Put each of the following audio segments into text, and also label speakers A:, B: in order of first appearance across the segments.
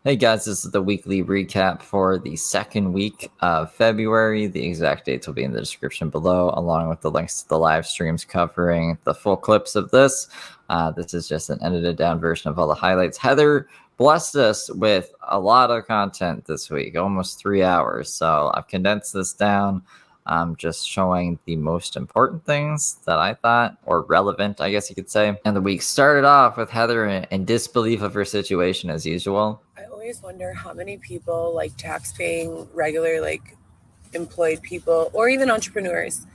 A: Hey guys, this is the weekly recap for the second week of February. The exact dates will be in the description below, along with the links to the live streams covering the full clips of this. This is just an edited down version of all the highlights. Heather blessed us with a lot of content this week, almost 3 hours. So I've condensed this down, just showing the most important things that I thought, or relevant, I guess you could say. And the week started off with Heather in disbelief of her situation as usual.
B: I always wonder how many people, like tax-paying, regular, like employed people, or even entrepreneurs,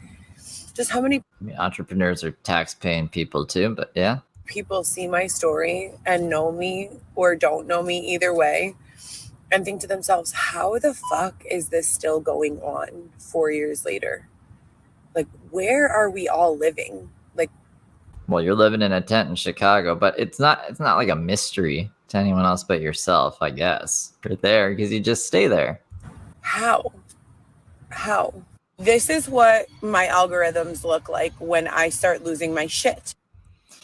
B: just how many
A: Entrepreneurs are tax-paying people too, but yeah.
B: people see my story and know me or don't know me either way and think to themselves, how the fuck is this still going on 4 years later? Like, where are we all living? Like,
A: well, you're living in a tent in Chicago, but it's not like a mystery to anyone else but yourself, I guess. You're there because you just stay there.
B: how? This is what my algorithms look like when I start losing my shit.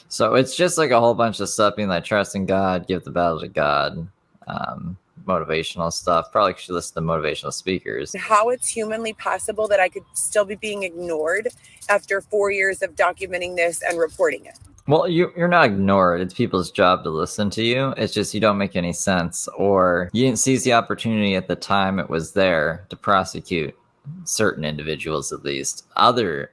A: So it's just like a whole bunch of stuff being like trust in God, give the battle to God, motivational stuff. Probably should listen to motivational speakers.
B: How it's humanly possible that I could still be being ignored after 4 years of documenting this and reporting it.
A: Well, you're not ignored. It's people's job to listen to you. It's just you don't make any sense, or you didn't seize the opportunity at the time it was there to prosecute certain individuals, at least. Other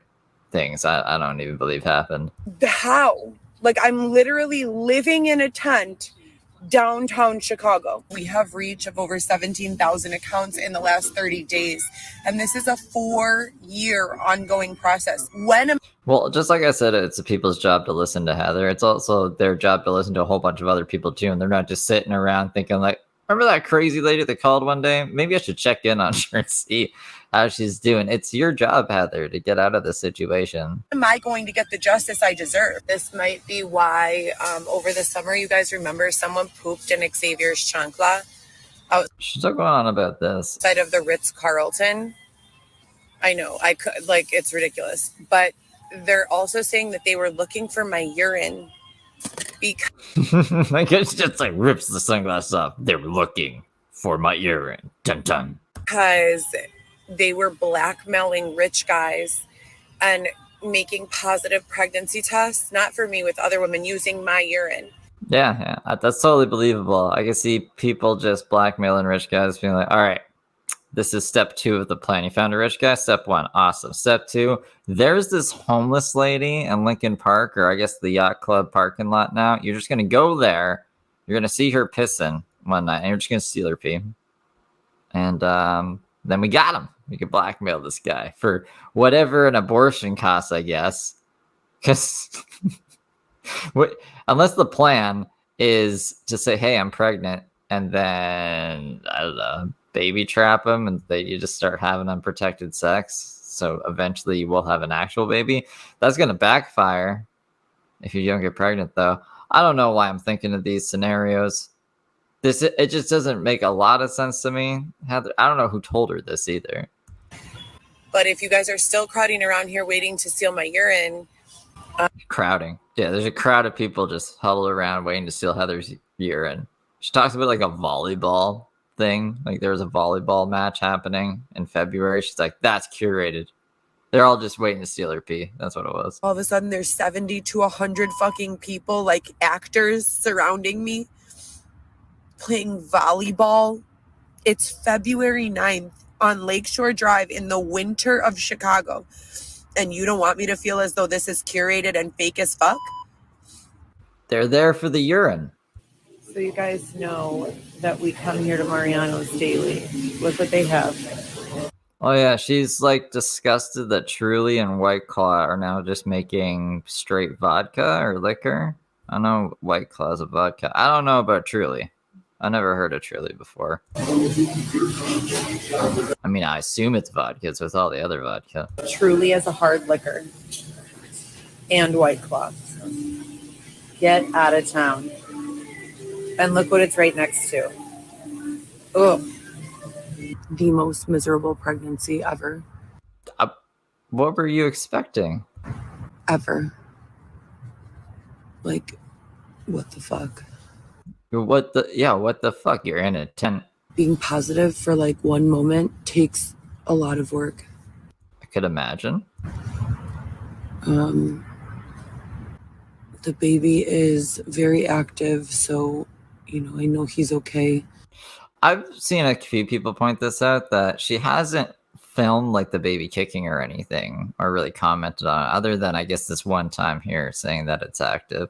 A: things I don't even believe happened.
B: How? Like, I'm literally living in a tent downtown Chicago. We have reach of over 17,000 accounts in the last 30 days. And this is a 4-year ongoing process.
A: Well, just like I said, it's the people's job to listen to Heather. It's also their job to listen to a whole bunch of other people too. And they're not just sitting around thinking like, remember that crazy lady that called one day? Maybe I should check in on her and see how she's doing. It's your job, Heather, to get out of this situation.
B: Am I going to get the justice I deserve? This might be why over the summer, you guys remember someone pooped in Xavier's chancla
A: She's still going on about this.
B: outside of the Ritz-Carlton. I know, I could, like, it's ridiculous. But they're also saying that they were looking for my urine because
A: like it's just like rips the sunglasses off. They were looking for my urine. Dun dun.
B: because they were blackmailing rich guys and making positive pregnancy tests, not for me, with other women, using my urine.
A: Yeah, that's totally believable. I can see people just blackmailing rich guys, being like, all right, this is step 2 of the plan. You found a rich guy. Step 1, awesome. Step 2, there's this homeless lady in Lincoln Park, or I guess the yacht club parking lot now. You're just going to go there. You're going to see her pissing one night, and you're just going to steal her pee. And then we got him. We could blackmail this guy for whatever an abortion costs, I guess. Because unless the plan is to say, hey, I'm pregnant, and then, I don't know, baby trap them, and you just start having unprotected sex. So eventually you will have an actual baby. That's going to backfire if you don't get pregnant, though. I don't know why I'm thinking of these scenarios. It just doesn't make a lot of sense to me. Heather, I don't know who told her this either.
B: But if you guys are still crowding around here waiting to steal my urine.
A: Crowding. Yeah, there's a crowd of people just huddled around waiting to steal Heather's urine. She talks about like a volleyball thing. Like there was a volleyball match happening in February. She's like, that's curated. They're all just waiting to steal her pee. That's what it was.
B: All of a sudden there's 70 to 100 fucking people, like actors, surrounding me playing volleyball. It's February 9th on Lakeshore Drive in the winter of Chicago. And you don't want me to feel as though this is curated and fake as fuck?
A: They're there for the urine.
B: So you guys know that we come here to Mariano's daily. Look what they have.
A: Oh yeah, she's like disgusted that Truly and White Claw are now just making straight vodka or liquor. I know White Claw's a vodka. I don't know about Truly. I never heard of Truly before. I mean, I assume it's vodka. It's with all the other vodka.
B: Truly as a hard liquor. And White Claw. Get out of town. And look what it's right next to. Oh. The most miserable pregnancy ever.
A: What were you expecting?
B: Ever. Like, what the fuck?
A: What the fuck? You're in a tent.
B: Being positive for like one moment takes a lot of work.
A: I could imagine.
B: The baby is very active, so I know he's okay.
A: I've seen a few people point this out that she hasn't filmed like the baby kicking or anything, or really commented on it, other than I guess this one time here saying that it's active.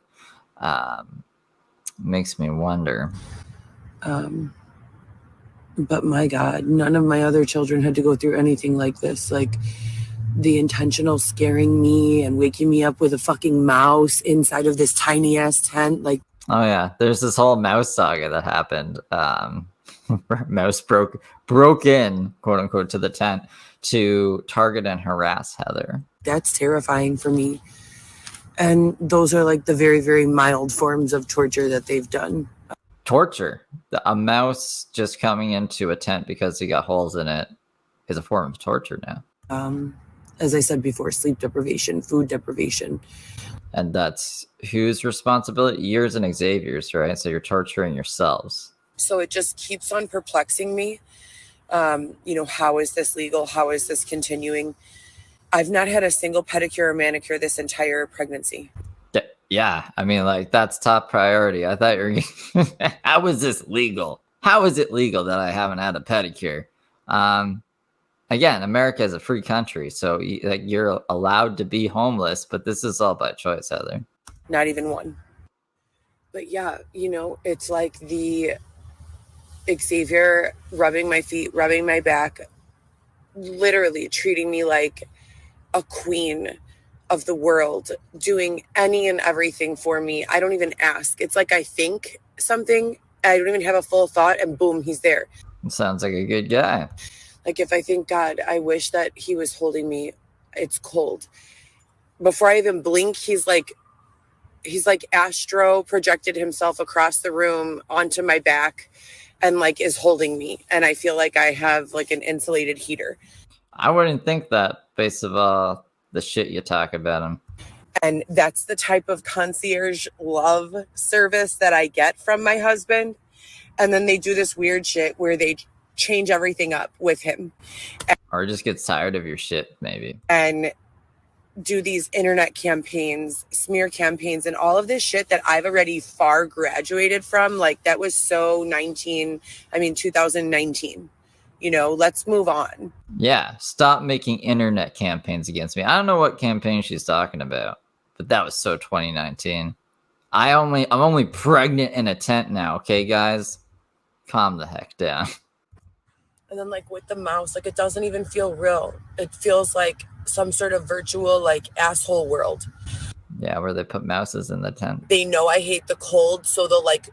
A: Makes me wonder.
B: But my God, none of my other children had to go through anything like this. Like the intentional scaring me and waking me up with a fucking mouse inside of this tiny ass tent. Like,
A: oh yeah, there's this whole mouse saga that happened. Mouse broke in, quote unquote, to the tent to target and harass Heather.
B: that's terrifying for me. And those are like the very, very mild forms of torture that they've done.
A: Torture. A mouse just coming into a tent because he got holes in it is a form of torture now.
B: As I said before, sleep deprivation, food deprivation.
A: And that's whose responsibility? Yours and Xavier's, right? So you're torturing yourselves.
B: So it just keeps on perplexing me. How is this legal? How is this continuing? I've not had a single pedicure or manicure this entire pregnancy.
A: Yeah, I mean, like, that's top priority. I thought you were how is this legal? How is it legal that I haven't had a pedicure? Again, America is a free country, so you're allowed to be homeless, but this is all by choice, Heather.
B: Not even one. But yeah, it's like the Xavier rubbing my feet, rubbing my back, literally treating me like a queen of the world, doing any and everything for me. I don't even ask. It's like I think something, I don't even have a full thought, and boom, he's there.
A: Sounds like a good guy.
B: Like if I think, God, I wish that he was holding me. It's cold. Before I even blink, he's like astro projected himself across the room onto my back and like is holding me. And I feel like I have like an insulated heater.
A: I wouldn't think that based of all the shit you talk about him.
B: And that's the type of concierge love service that I get from my husband. And then they do this weird shit where they change everything up with him.
A: Or just gets tired of your shit, maybe.
B: And do these internet campaigns, smear campaigns, and all of this shit that I've already far graduated from. Like that was so 2019. Let's move on.
A: Yeah, stop making internet campaigns against me. I don't know what campaign she's talking about, but that was so 2019. I'm only pregnant in a tent now, okay, guys? Calm the heck down.
B: And then like with the mouse, like it doesn't even feel real. It feels like some sort of virtual like asshole world.
A: Yeah, where they put mouses in the tent.
B: They know I hate the cold, so they'll like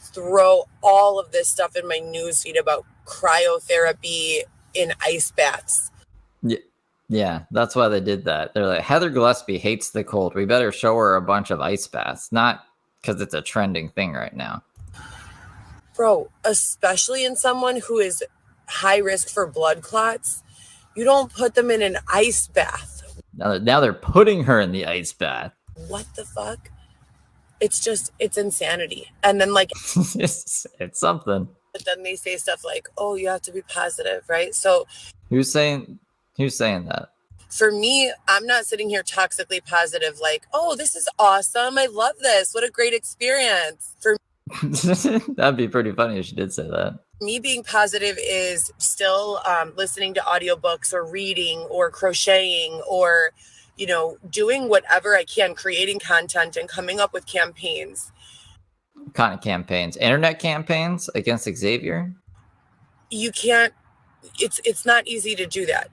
B: throw all of this stuff in my newsfeed about cryotherapy in ice baths.
A: Yeah, that's why they did that. They're like, Heather Gillespie hates the cold. We better show her a bunch of ice baths. Not because it's a trending thing right now.
B: Bro, especially in someone who is high risk for blood clots, you don't put them in an ice bath.
A: Now they're putting her in the ice bath.
B: What the fuck? It's insanity. And then like
A: it's something.
B: But then they say stuff like, oh, you have to be positive, right? So
A: who's saying that?
B: For me, I'm not sitting here toxically positive like, oh, this is awesome. I love this. What a great experience. For
A: that'd be pretty funny if she did say that.
B: Me being positive is still listening to audiobooks or reading or crocheting or, doing whatever I can, creating content and coming up with campaigns.
A: What kind of campaigns? Internet campaigns against Xavier?
B: You can't, it's not easy to do that,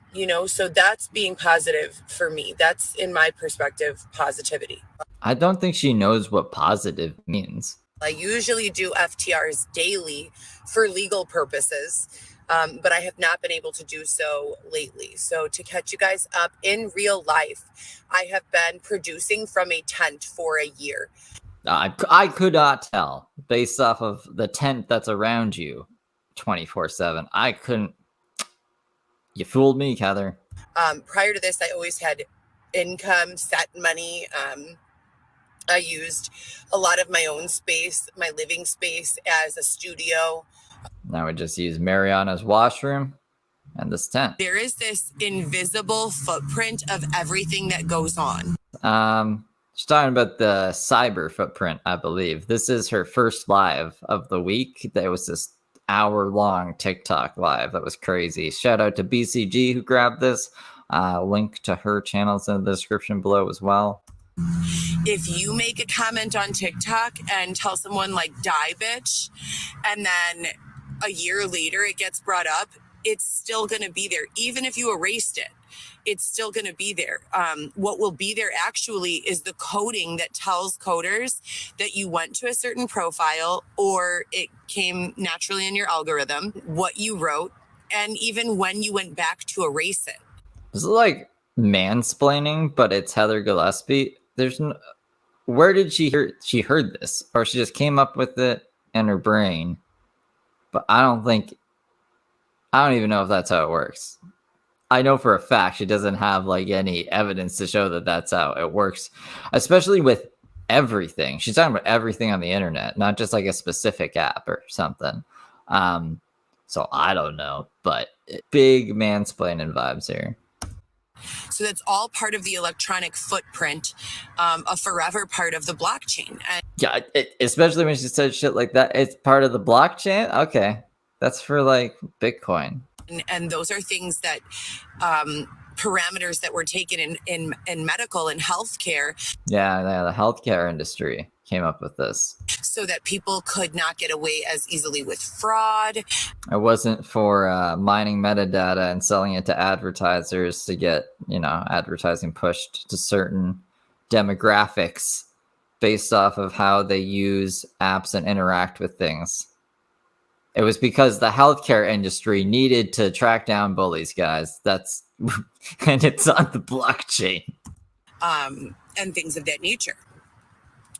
B: so that's being positive for me. That's, in my perspective, positivity.
A: I don't think she knows what positive means.
B: I usually do FTRs daily for legal purposes, but I have not been able to do so lately. So to catch you guys up, in real life, I have been producing from a tent for a year.
A: I could not tell based off of the tent that's around you 24/7. I couldn't. You fooled me, Heather.
B: Prior to this, I always had income, set money. I used a lot of my own space, my living space, as a studio.
A: Now we just use Mariana's washroom and this tent.
B: There is this invisible footprint of everything that goes on.
A: She's talking about the cyber footprint, I believe. This is her first live of the week. There was this hour-long TikTok live that was crazy. Shout out to BCG who grabbed this. Link to her channels in the description below as well.
B: If you make a comment on TikTok and tell someone like die bitch, and then a year later it gets brought up, it's still going to be there. Even if you erased it, it's still going to be there. What will be there actually is the coding that tells coders that you went to a certain profile or it came naturally in your algorithm, what you wrote, and even when you went back to erase it.
A: This is like mansplaining, but it's Heather Gillespie. There's no, where did she hear? She heard this, or she just came up with it in her brain. But I don't even know if that's how it works. I know for a fact she doesn't have like any evidence to show that that's how it works, especially with everything. She's talking about everything on the internet, not just like a specific app or something. So I don't know, but big mansplaining vibes here.
B: So that's all part of the electronic footprint, a forever part of the blockchain. And
A: yeah, especially when she said shit like that. It's part of the blockchain. Okay, that's for like Bitcoin.
B: And those are things that parameters that were taken in medical and healthcare.
A: Yeah, the healthcare industry came up with this
B: so that people could not get away as easily with fraud.
A: It wasn't for mining metadata and selling it to advertisers to get, advertising pushed to certain demographics based off of how they use apps and interact with things. It was because the healthcare industry needed to track down bullies, guys. And it's on the blockchain.
B: And things of that nature.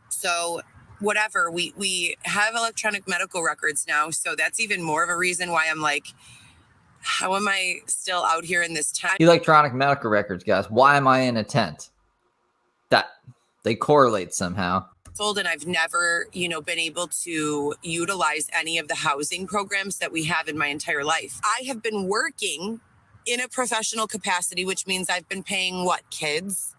B: So whatever, we have electronic medical records now. So that's even more of a reason why I'm like, how am I still out here in this tent?
A: Electronic medical records, guys. Why am I in a tent? That they correlate somehow.
B: And I've never, been able to utilize any of the housing programs that we have in my entire life. I have been working in a professional capacity, which means I've been paying what, kids?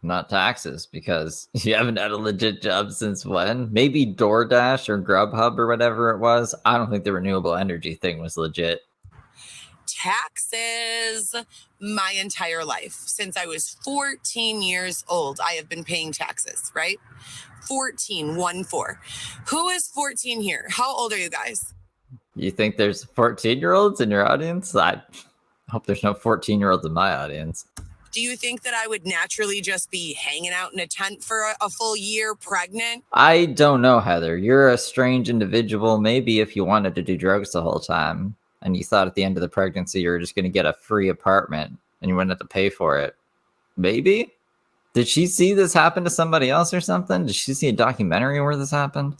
A: Not taxes, because you haven't had a legit job since when? Maybe DoorDash or Grubhub or whatever it was. I don't think the renewable energy thing was legit.
B: Taxes my entire life. Since I was 14 years old, I have been paying taxes, right? 14, 1-4. Who is 14 here? How old are you guys?
A: You think there's 14-year-olds in your audience? I hope there's no 14-year-olds in my audience.
B: Do you think that I would naturally just be hanging out in a tent for a full year pregnant?
A: I don't know, Heather. You're a strange individual. Maybe if you wanted to do drugs the whole time and you thought at the end of the pregnancy you were just going to get a free apartment and you wouldn't have to pay for it. Maybe? Did she see this happen to somebody else or something? Did she see a documentary where this happened?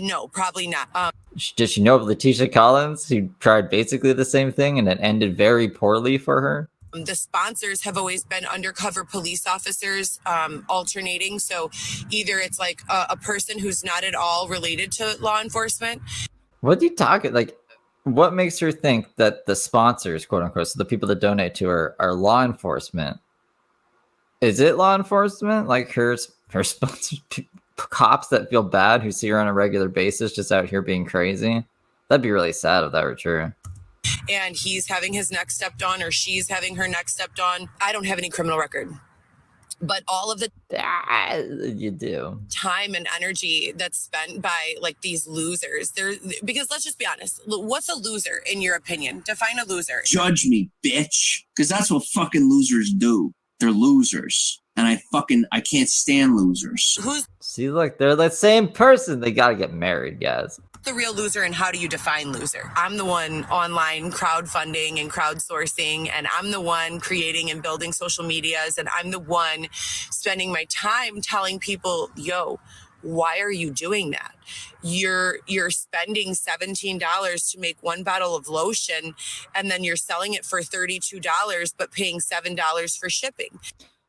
B: No, probably not.
A: Did she know of Letitia Collins, who tried basically the same thing and it ended very poorly for her?
B: The sponsors have always been undercover police officers, alternating. So either it's like a person who's not at all related to law enforcement.
A: What do you talk like? What makes her think that the sponsors, quote unquote, so the people that donate to her, are law enforcement? Is it law enforcement? Like her sponsors, cops that feel bad who see her on a regular basis just out here being crazy? That'd be really sad if that were true.
B: And he's having his neck stepped on or she's having her neck stepped on. I don't have any criminal record. But all of the
A: you do
B: time and energy that's spent by like these losers, because let's just be honest, what's a loser in your opinion? Define a loser.
C: Judge me, bitch, because that's what fucking losers do. They're losers, and I can't stand losers.
A: See, look, they're the same person. They gotta get married, guys.
B: The real loser, and how do you define loser? I'm the one online crowdfunding and crowdsourcing, and I'm the one creating and building social medias, and I'm the one spending my time telling people, yo, why are you doing that? You're spending $17 to make one bottle of lotion, and then you're selling it for $32 but paying $7 for shipping.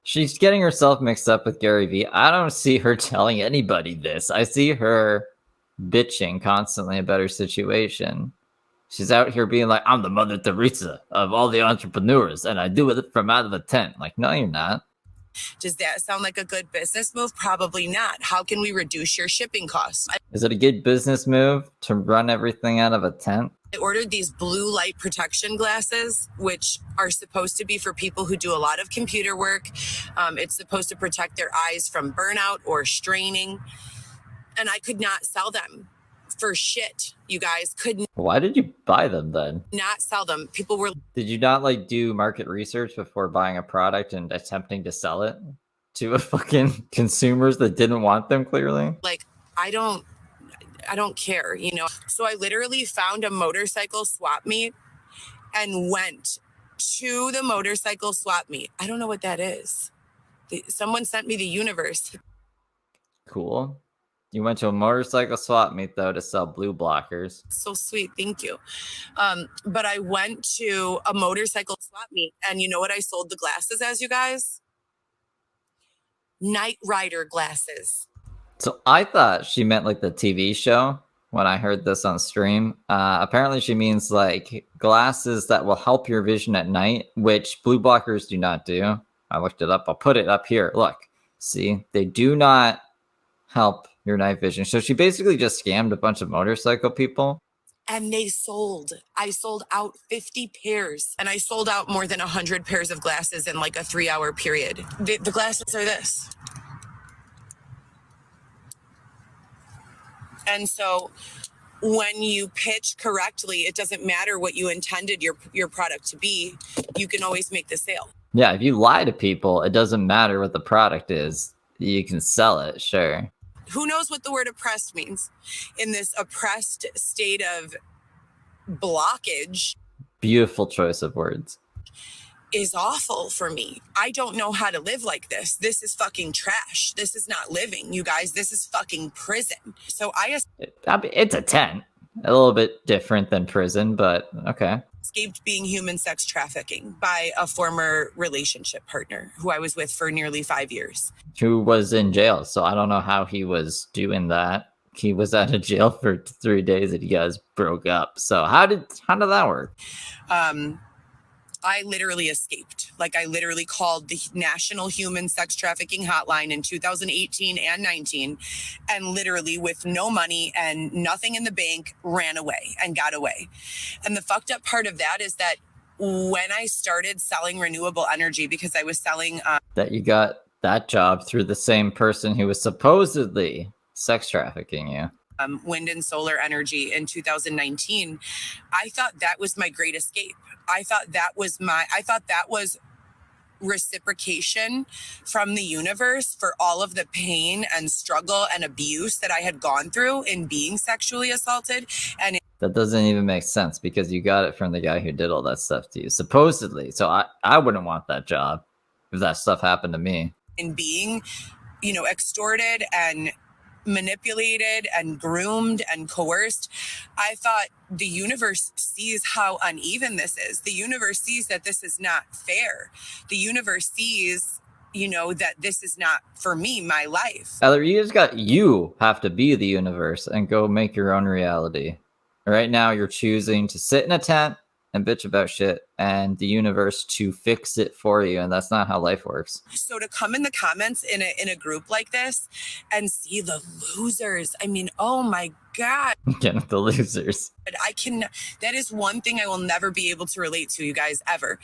A: She's getting herself mixed up with Gary Vee. I don't see her telling anybody this. I see her bitching constantly about her situation. She's out here being like, I'm the Mother Teresa of all the entrepreneurs, and I do it from out of a tent. Like, no, you're not.
B: Does that sound like a good business move? Probably not. How can we reduce your shipping costs?
A: Is it a good business move to run everything out of a tent?
B: I ordered these blue light protection glasses, which are supposed to be for people who do a lot of computer work. It's supposed to protect their eyes from burnout or straining. And I could not sell them for shit. You guys could
A: Why did you buy them then?
B: not sell them. People were
A: Did you not like do market research before buying a product and attempting to sell it to a fucking consumers that didn't want them clearly?
B: like, I don't care, you know? So I literally found a motorcycle swap meet and went to the motorcycle swap meet. I don't know what that is. Someone sent me the universe.
A: Cool. You went to a motorcycle swap meet though to sell blue blockers.
B: So sweet. Thank you. But I went to a motorcycle swap meet, and you know what I sold the glasses as, you guys? Night Rider glasses.
A: So I thought she meant like the TV show when I heard this on stream. Apparently she means like glasses that will help your vision at night, which blue blockers do not do. I looked it up. I'll put it up here. Look, see, they do not help your night vision. So she basically just scammed a bunch of motorcycle people.
B: And I sold out 50 pairs, and I sold out more than 100 pairs of glasses in like a 3-hour period. The glasses are this. And so when you pitch correctly, it doesn't matter what you intended your product to be. You can always make the sale.
A: Yeah, if you lie to people, it doesn't matter what the product is. You can sell it, sure.
B: Who knows what the word oppressed means? In this oppressed state of blockage
A: Beautiful choice of words.
B: is awful for me. I don't know how to live like this. This is fucking trash. This is not living, you guys. This is fucking prison. So
A: It's a tent. A little bit different than prison, but okay.
B: escaped being human sex trafficking by a former relationship partner who I was with for nearly 5 years.
A: Who was in jail, so I don't know how he was doing that. He was out of jail for 3 days and you guys broke up. So how did that work?
B: I literally escaped. Like, I literally called the National Human Sex Trafficking Hotline in 2018 and 19, and literally with no money and nothing in the bank, ran away and got away. And the fucked up part of that is that when I started selling renewable energy, because I was selling
A: That you got that job through the same person who was supposedly sex trafficking you.
B: Wind and solar energy in 2019, I thought that was my great escape. I thought that was reciprocation from the universe for all of the pain and struggle and abuse that I had gone through in being sexually assaulted. And
A: That doesn't even make sense because you got it from the guy who did all that stuff to you, supposedly. So I wouldn't want that job if that stuff happened to me.
B: in being, extorted and manipulated and groomed and coerced, I thought the universe sees how uneven this is. The universe sees that this is not fair. The universe sees, that this is not for me, my life.
A: Either you have to be the universe and go make your own reality. Right now you're choosing to sit in a tent and bitch about shit and the universe to fix it for you, and that's not how life works.
B: So to come in the comments in a group like this and see the losers, I mean, oh my God.
A: Again, the losers.
B: That is one thing I will never be able to relate to, you guys, ever.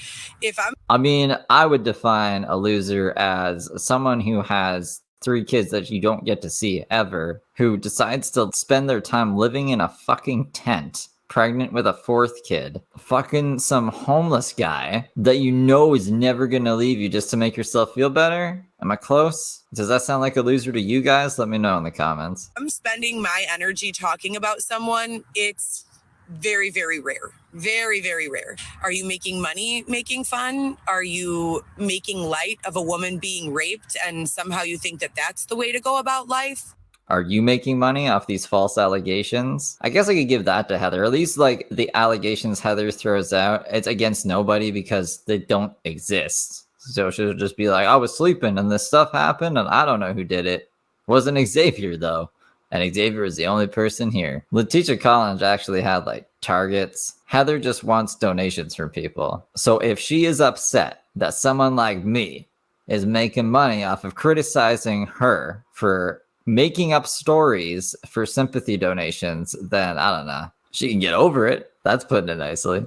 A: I would define a loser as someone who has 3 kids that you don't get to see ever, who decides to spend their time living in a fucking tent, pregnant with a 4th kid, fucking some homeless guy that is never gonna leave you just to make yourself feel better. Am I close? Does that sound like a loser to you guys? Let me know in the comments.
B: I'm spending my energy talking about someone. It's very, very rare. Very, very rare. Are you making money making fun? Are you making light of a woman being raped and somehow you think that that's the way to go about life?
A: Are you making money off these false allegations? I guess I could give that to Heather. At least like the allegations Heather throws out, it's against nobody because they don't exist. So she'll just be like, I was sleeping and this stuff happened and I don't know who did it. Wasn't Xavier though. And Xavier is the only person here. Letitia Collins actually had like targets. Heather just wants donations from people. So if she is upset that someone like me is making money off of criticizing her for making up stories for sympathy donations, then I don't know. She can get over it. That's putting it nicely.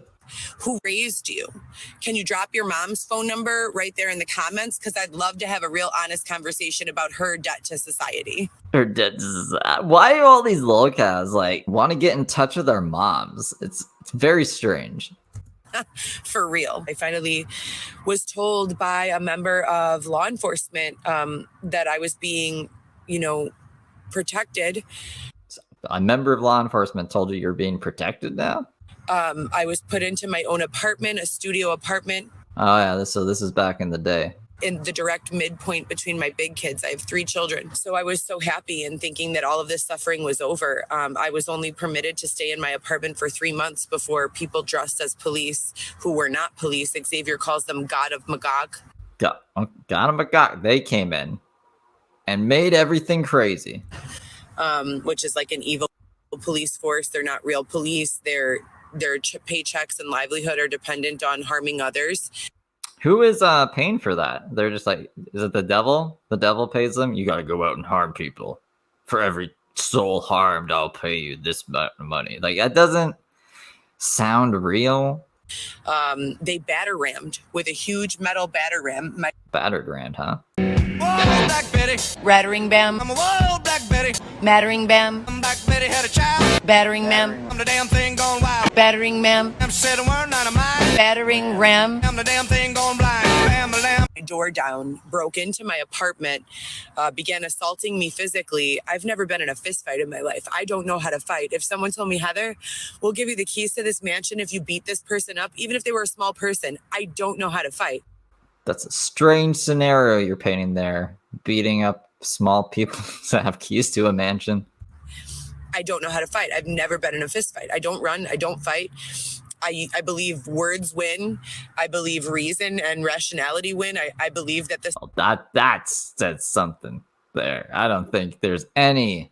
B: Who raised you? Can you drop your mom's phone number right there in the comments? Because I'd love to have a real honest conversation about her debt to society.
A: Her debt. Why do all these lolcats like want to get in touch with their moms? It's very strange.
B: For real. I finally was told by a member of law enforcement that I was being, protected.
A: A member of law enforcement told you you're being protected now?
B: I was put into my own apartment, a studio apartment.
A: Oh yeah, so this is back in the day.
B: In the direct midpoint between my big kids. I have 3 children. So I was so happy and thinking that all of this suffering was over. I was only permitted to stay in my apartment for 3 months before people dressed as police who were not police. Xavier calls them God of Magog.
A: God of Magog. They came in and made everything crazy.
B: Which is like an evil police force. They're not real police. Their paychecks and livelihood are dependent on harming others.
A: Who is paying for that? They're just like, is it the devil? The devil pays them? You got to go out and harm people. For every soul harmed, I'll pay you this amount of money. Like, that doesn't sound real.
B: They batter rammed with a huge metal batter ram.
A: Battered ram, huh?
D: Whoa, Black Betty.
E: Rattering bam.
D: I'm a whoa, Black Betty.
E: Mattering bam.
D: Black Betty had a child.
E: Battering ma'am.
D: I'm the damn thing gone wild.
E: Battering ma'am.
D: I'm said a word, not a mind.
E: Battering ram.
D: I'm the damn thing gone blind. Bam, lamb.
B: My door down, broke into my apartment, began assaulting me physically. I've never been in a fist fight in my life. I don't know how to fight. If someone told me, Heather, we'll give you the keys to this mansion if you beat this person up, even if they were a small person, I don't know how to fight.
A: That's a strange scenario you're painting there. Beating up small people that have keys to a mansion.
B: I don't know how to fight. I've never been in a fist fight. I don't run. I don't fight. I believe words win. I believe reason and rationality win. I believe that this...
A: Well, that's something there. I don't think there's any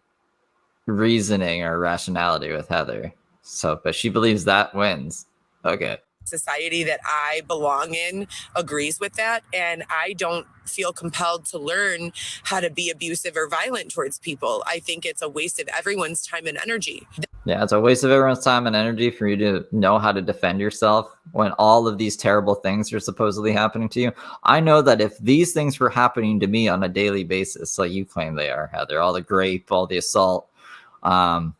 A: reasoning or rationality with Heather. So, but she believes that wins. Okay.
B: Society that I belong in agrees with that, and I don't feel compelled to learn how to be abusive or violent towards people. I think it's a waste of everyone's time and energy.
A: Yeah, it's a waste of everyone's time and energy for you to know how to defend yourself when all of these terrible things are supposedly happening to you. I know that if these things were happening to me on a daily basis, like you claim they are, Heather, all the rape, all the assault, all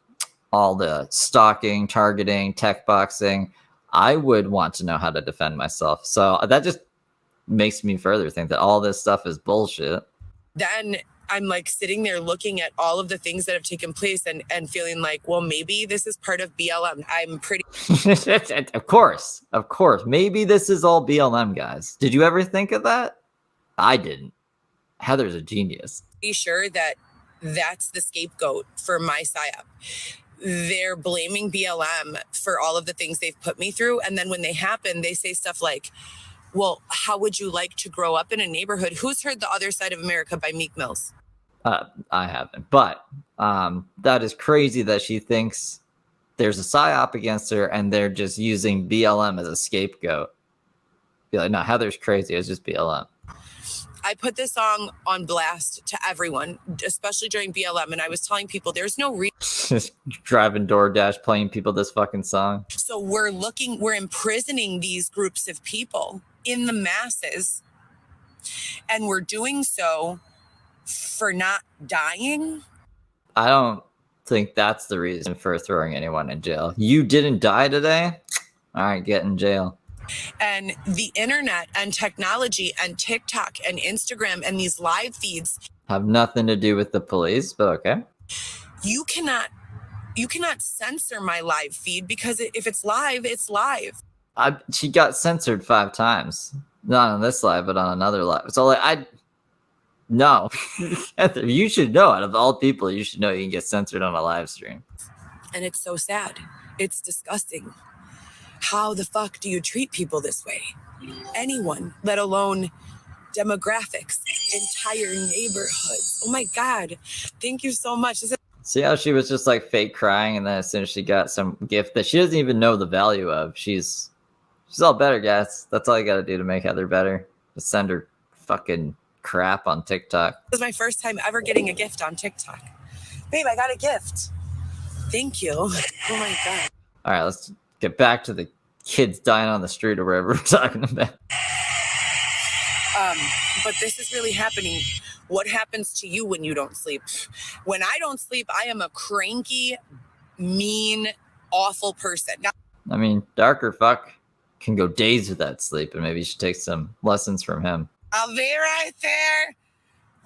A: the stalking, targeting, tech boxing, I would want to know how to defend myself. So that just makes me further think that all this stuff is bullshit.
B: Then I'm like sitting there looking at all of the things that have taken place and feeling like, well, maybe this is part of BLM. I'm pretty...
A: Of course. Maybe this is all BLM, guys. Did you ever think of that? I didn't. Heather's a genius.
B: sure that that's the scapegoat for my psyop. They're blaming BLM for all of the things they've put me through. And then when they happen, they say stuff like, well, how would you like to grow up in a neighborhood? Who's heard The Other Side of America by Meek Mills?
A: I haven't. But that is crazy that she thinks there's a psyop against her and they're just using BLM as a scapegoat. Be like, no, Heather's crazy. It's just BLM.
B: I put this song on blast to everyone, especially during BLM. And I was telling people there's no reason.
A: Just driving DoorDash, playing people this fucking song.
B: So we're imprisoning these groups of people in the masses. And we're doing so for not dying.
A: I don't think that's the reason for throwing anyone in jail. You didn't die today? All right, get in jail.
B: And the internet and technology and TikTok and Instagram and these live feeds
A: have nothing to do with the police, but okay.
B: You cannot censor my live feed because if it's live, it's live.
A: She got censored 5 times. Not on this live, but on another live. So like, no. You should know. Out of all people, you should know you can get censored on a live stream.
B: And it's so sad. It's disgusting. How the fuck do you treat people this way? anyone, let alone demographics, entire neighborhoods. Oh my God. Thank you so much.
A: See how she was just like fake crying, and then as soon as she got some gift that she doesn't even know the value of, she's all better, guys. That's all you gotta do to make Heather better. Just send her fucking crap on TikTok.
B: This is my first time ever getting a gift on TikTok. Babe, I got a gift. Thank you. Oh my God.
A: All right, let's get back to the kids dying on the street or wherever we're talking about.
B: But this is really happening. What happens to you when you don't sleep? When I don't sleep, I am a cranky, mean, awful person. Now,
A: I mean, Darker Fuck can go days without sleep, and maybe you should take some lessons from him.
B: I'll be right there.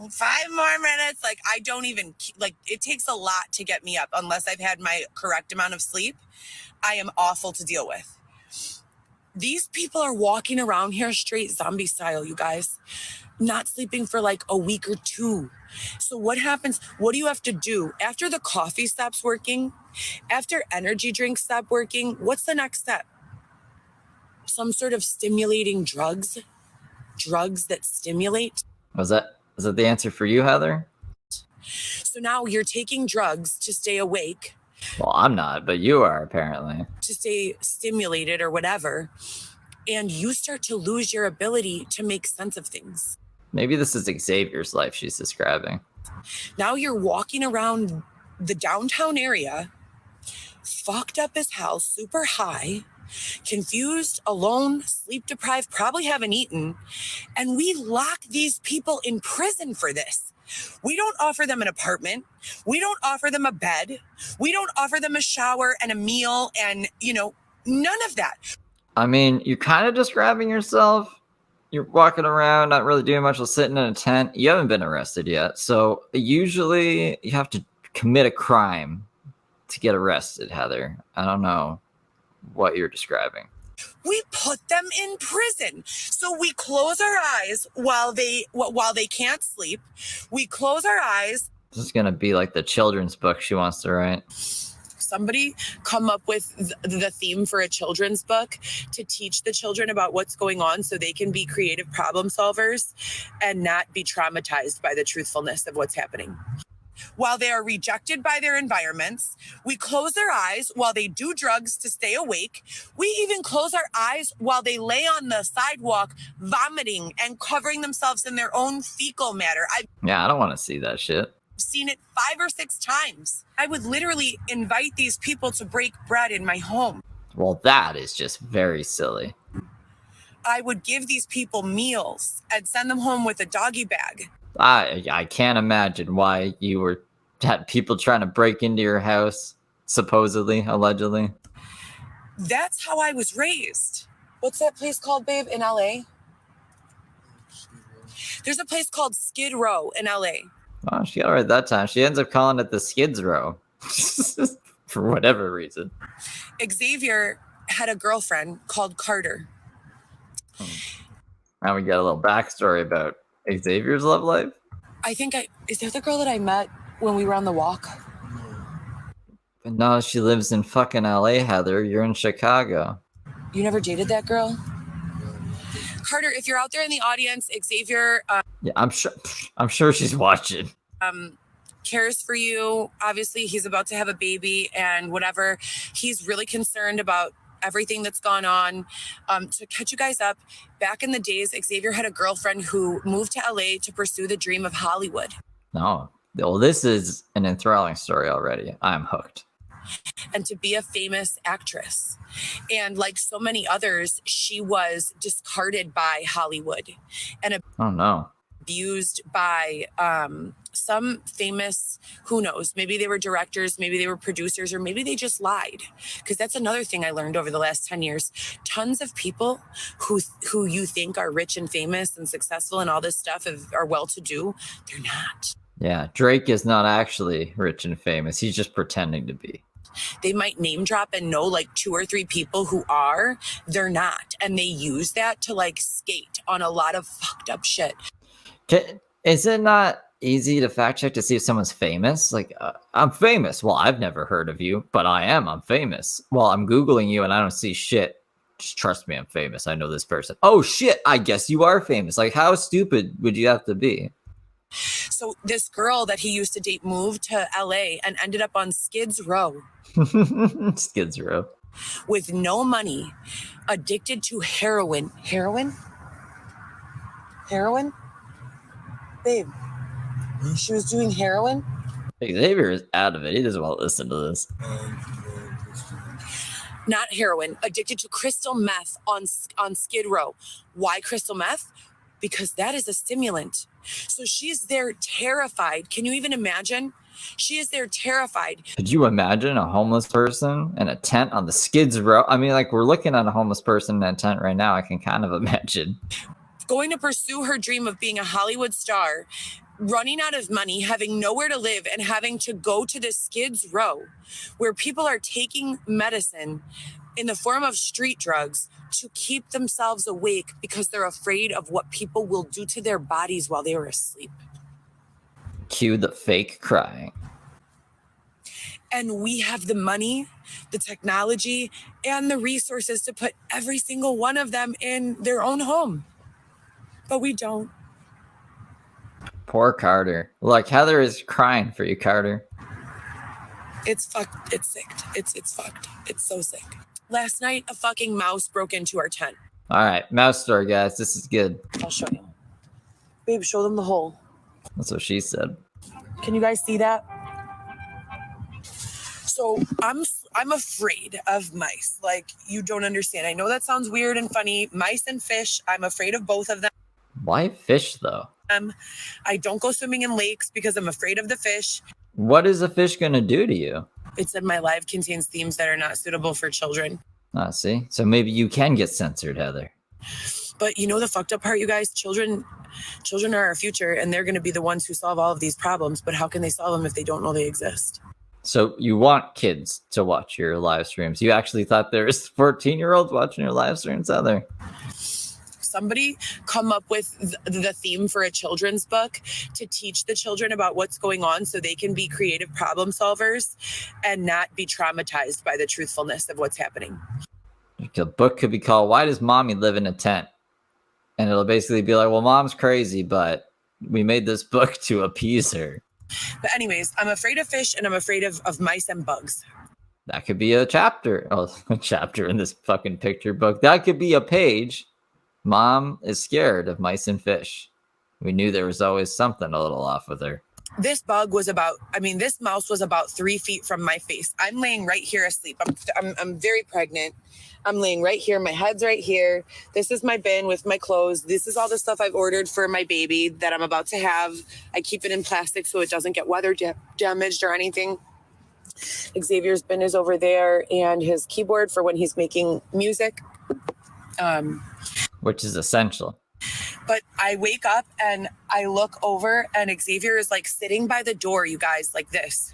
B: 5 more minutes. Like, I don't even, like, it takes a lot to get me up unless I've had my correct amount of sleep. I am awful to deal with. These people are walking around here straight zombie style, you guys, not sleeping for like a week or 2. So what happens? What do you have to do after the coffee stops working? After energy drinks stop working? What's the next step? Some sort of stimulating drugs that stimulate.
A: Was that the answer for you, Heather?
B: So now you're taking drugs to stay awake,
A: Well, I'm not, but you are apparently.
B: to stay stimulated or whatever, and you start to lose your ability to make sense of things.
A: Maybe this is Xavier's life she's describing.
B: Now you're walking around the downtown area, fucked up as hell, super high, confused, alone, sleep deprived, probably haven't eaten, and we lock these people in prison for this. We don't offer them an apartment. We don't offer them a bed. We don't offer them a shower and a meal and, none of that.
A: I mean, you're kind of describing yourself. You're walking around, not really doing much, just sitting in a tent. You haven't been arrested yet. So usually you have to commit a crime to get arrested, Heather. I don't know what you're describing.
B: We put them in prison. So we close our eyes while they can't sleep. We close our eyes.
A: This is going to be like the children's book she wants to write.
B: Somebody come up with the theme for a children's book to teach the children about what's going on so they can be creative problem solvers and not be traumatized by the truthfulness of what's happening. While they are rejected by their environments, we close their eyes while they do drugs to stay awake. We even close our eyes while they lay on the sidewalk vomiting and covering themselves in their own fecal matter. I've
A: I don't want to see that shit.
B: seen it 5 or 6 times. I would literally invite these people to break bread in my home.
A: Well, that is just very silly.
B: I would give these people meals and send them home with a doggy bag.
A: I can't imagine why you had people trying to break into your house, supposedly, allegedly.
B: That's how I was raised. What's that place called, babe, in LA? There's a place called Skid Row in LA.
A: Oh, she got it right that time. She ends up calling it the Skids Row. For whatever reason.
B: Xavier had a girlfriend called Carter.
A: Now we got a little backstory about Xavier's love life.
B: Is that the girl that I met when we were on the walk?
A: But no, she lives in fucking LA, Heather. You're in Chicago.
B: You never dated that girl? Carter, if you're out there in the audience, Xavier
A: Yeah, I'm sure she's watching.
B: cares for you. Obviously, he's about to have a baby and whatever. He's really concerned about everything that's gone on. To catch you guys up, back in the days, Xavier had a girlfriend who moved to LA to pursue the dream of Hollywood.
A: No. Well, this is an enthralling story already. I'm hooked.
B: And to be a famous actress. And like so many others, she was discarded by Hollywood and
A: Oh, no.
B: abused by some famous, who knows, maybe they were directors, maybe they were producers, or maybe they just lied. Because that's another thing I learned over the last 10 years. Tons of people who you think are rich and famous and successful and all this stuff are well-to-do, they're not.
A: Yeah, Drake is not actually rich and famous. He's just pretending to be.
B: They might name drop and know like 2 or 3 people who are, they're not. And they use that to like skate on a lot of fucked up shit.
A: Is it not easy to fact check to see if someone's famous? Like, I'm famous. Well, I've never heard of you, but I'm famous. Well, I'm Googling you and I don't see shit. just trust me, I'm famous. I know this person. Oh shit, I guess you are famous. Like, how stupid would you have to be?
B: So this girl that he used to date moved to LA and ended up on Skids Row
A: Skids Row.
B: with no money, addicted to heroin. Heroin? Babe, she was doing heroin?
A: Xavier is out of it. He doesn't want to listen to this.
B: Not heroin, addicted to crystal meth on Skid Row. Why crystal meth? Because that is a stimulant. So she's there terrified. Can you even imagine? She is there terrified.
A: Could you imagine a homeless person in a tent on the Skids Row? I mean, like, we're looking at a homeless person in a tent right now. I can kind of imagine.
B: Going to pursue her dream of being a Hollywood star, running out of money, having nowhere to live, and having to go to the Skids Row, where people are taking medicine in the form of street drugs to keep themselves awake because they're afraid of what people will do to their bodies while they are asleep.
A: Cue the fake crying.
B: And we have the money, the technology, and the resources to put every single one of them in their own home. But we don't.
A: Poor Carter. Look, Heather is crying for you, Carter.
B: It's fucked. It's sick. It's fucked. It's so sick. Last night, a fucking mouse broke into our tent.
A: All right, mouse story, guys. This is good.
B: I'll show you. Babe, show them the hole.
A: That's what she said.
B: Can you guys see that? So I'm afraid of mice. Like, you don't understand. I know that sounds weird and funny. Mice and fish, I'm afraid of both of them.
A: Why fish, though?
B: I don't go swimming in lakes because I'm afraid of the fish.
A: What is a fish going to do to you?
B: It said my live contains themes that are not suitable for children.
A: Ah, see? So maybe you can get censored, Heather.
B: But you know the fucked up part, you guys? Children are our future, and they're going to be the ones who solve all of these problems. But how can they solve them if they don't know they exist?
A: So you want kids to watch your live streams. You actually thought there's 14-year-olds watching your live streams, Heather?
B: Somebody come up with the theme for a children's book to teach the children about what's going on so they can be creative problem solvers and not be traumatized by the truthfulness of what's happening.
A: The book could be called Why Does Mommy Live in a Tent? And it'll basically be like, well, mom's crazy, but we made this book to appease her.
B: But anyways, I'm afraid of fish and I'm afraid of mice and bugs.
A: That could be a chapter. Oh, a chapter in this fucking picture book. That could be a page. Mom is scared of mice and fish. We knew there was always something a little off with her.
B: This mouse was about 3 feet from my face. I'm laying right here asleep. I'm very pregnant. I'm laying right here. My head's right here. This is my bin with my clothes. This is all the stuff I've ordered for my baby that I'm about to have. I keep it in plastic so it doesn't get weather damaged or anything. Xavier's bin is over there, and his keyboard for when he's making music.
A: Which is essential.
B: But I wake up and I look over and Xavier is like sitting by the door, you guys, like this.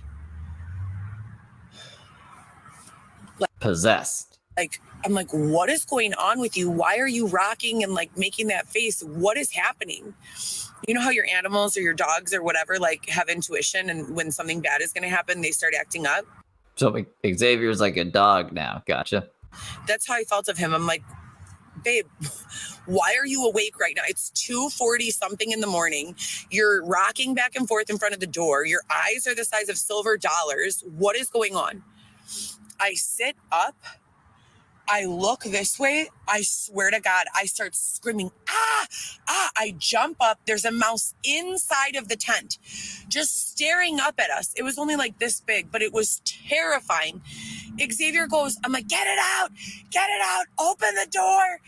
A: Possessed.
B: Like, I'm like, what is going on with you? Why are you rocking and like making that face? What is happening? You know how your animals or your dogs or whatever like have intuition, and when something bad is going to happen, they start acting up?
A: So Xavier's like a dog now. Gotcha.
B: That's how I felt of him. I'm like, babe, why are you awake right now? It's 2:40 something in the morning. You're rocking back and forth in front of the door. Your eyes are the size of silver dollars. What is going on? I sit up. I look this way. I swear to God, I start screaming, I jump up. There's a mouse inside of the tent, just staring up at us. It was only like this big, but it was terrifying. Xavier goes, I'm like, get it out, open the door.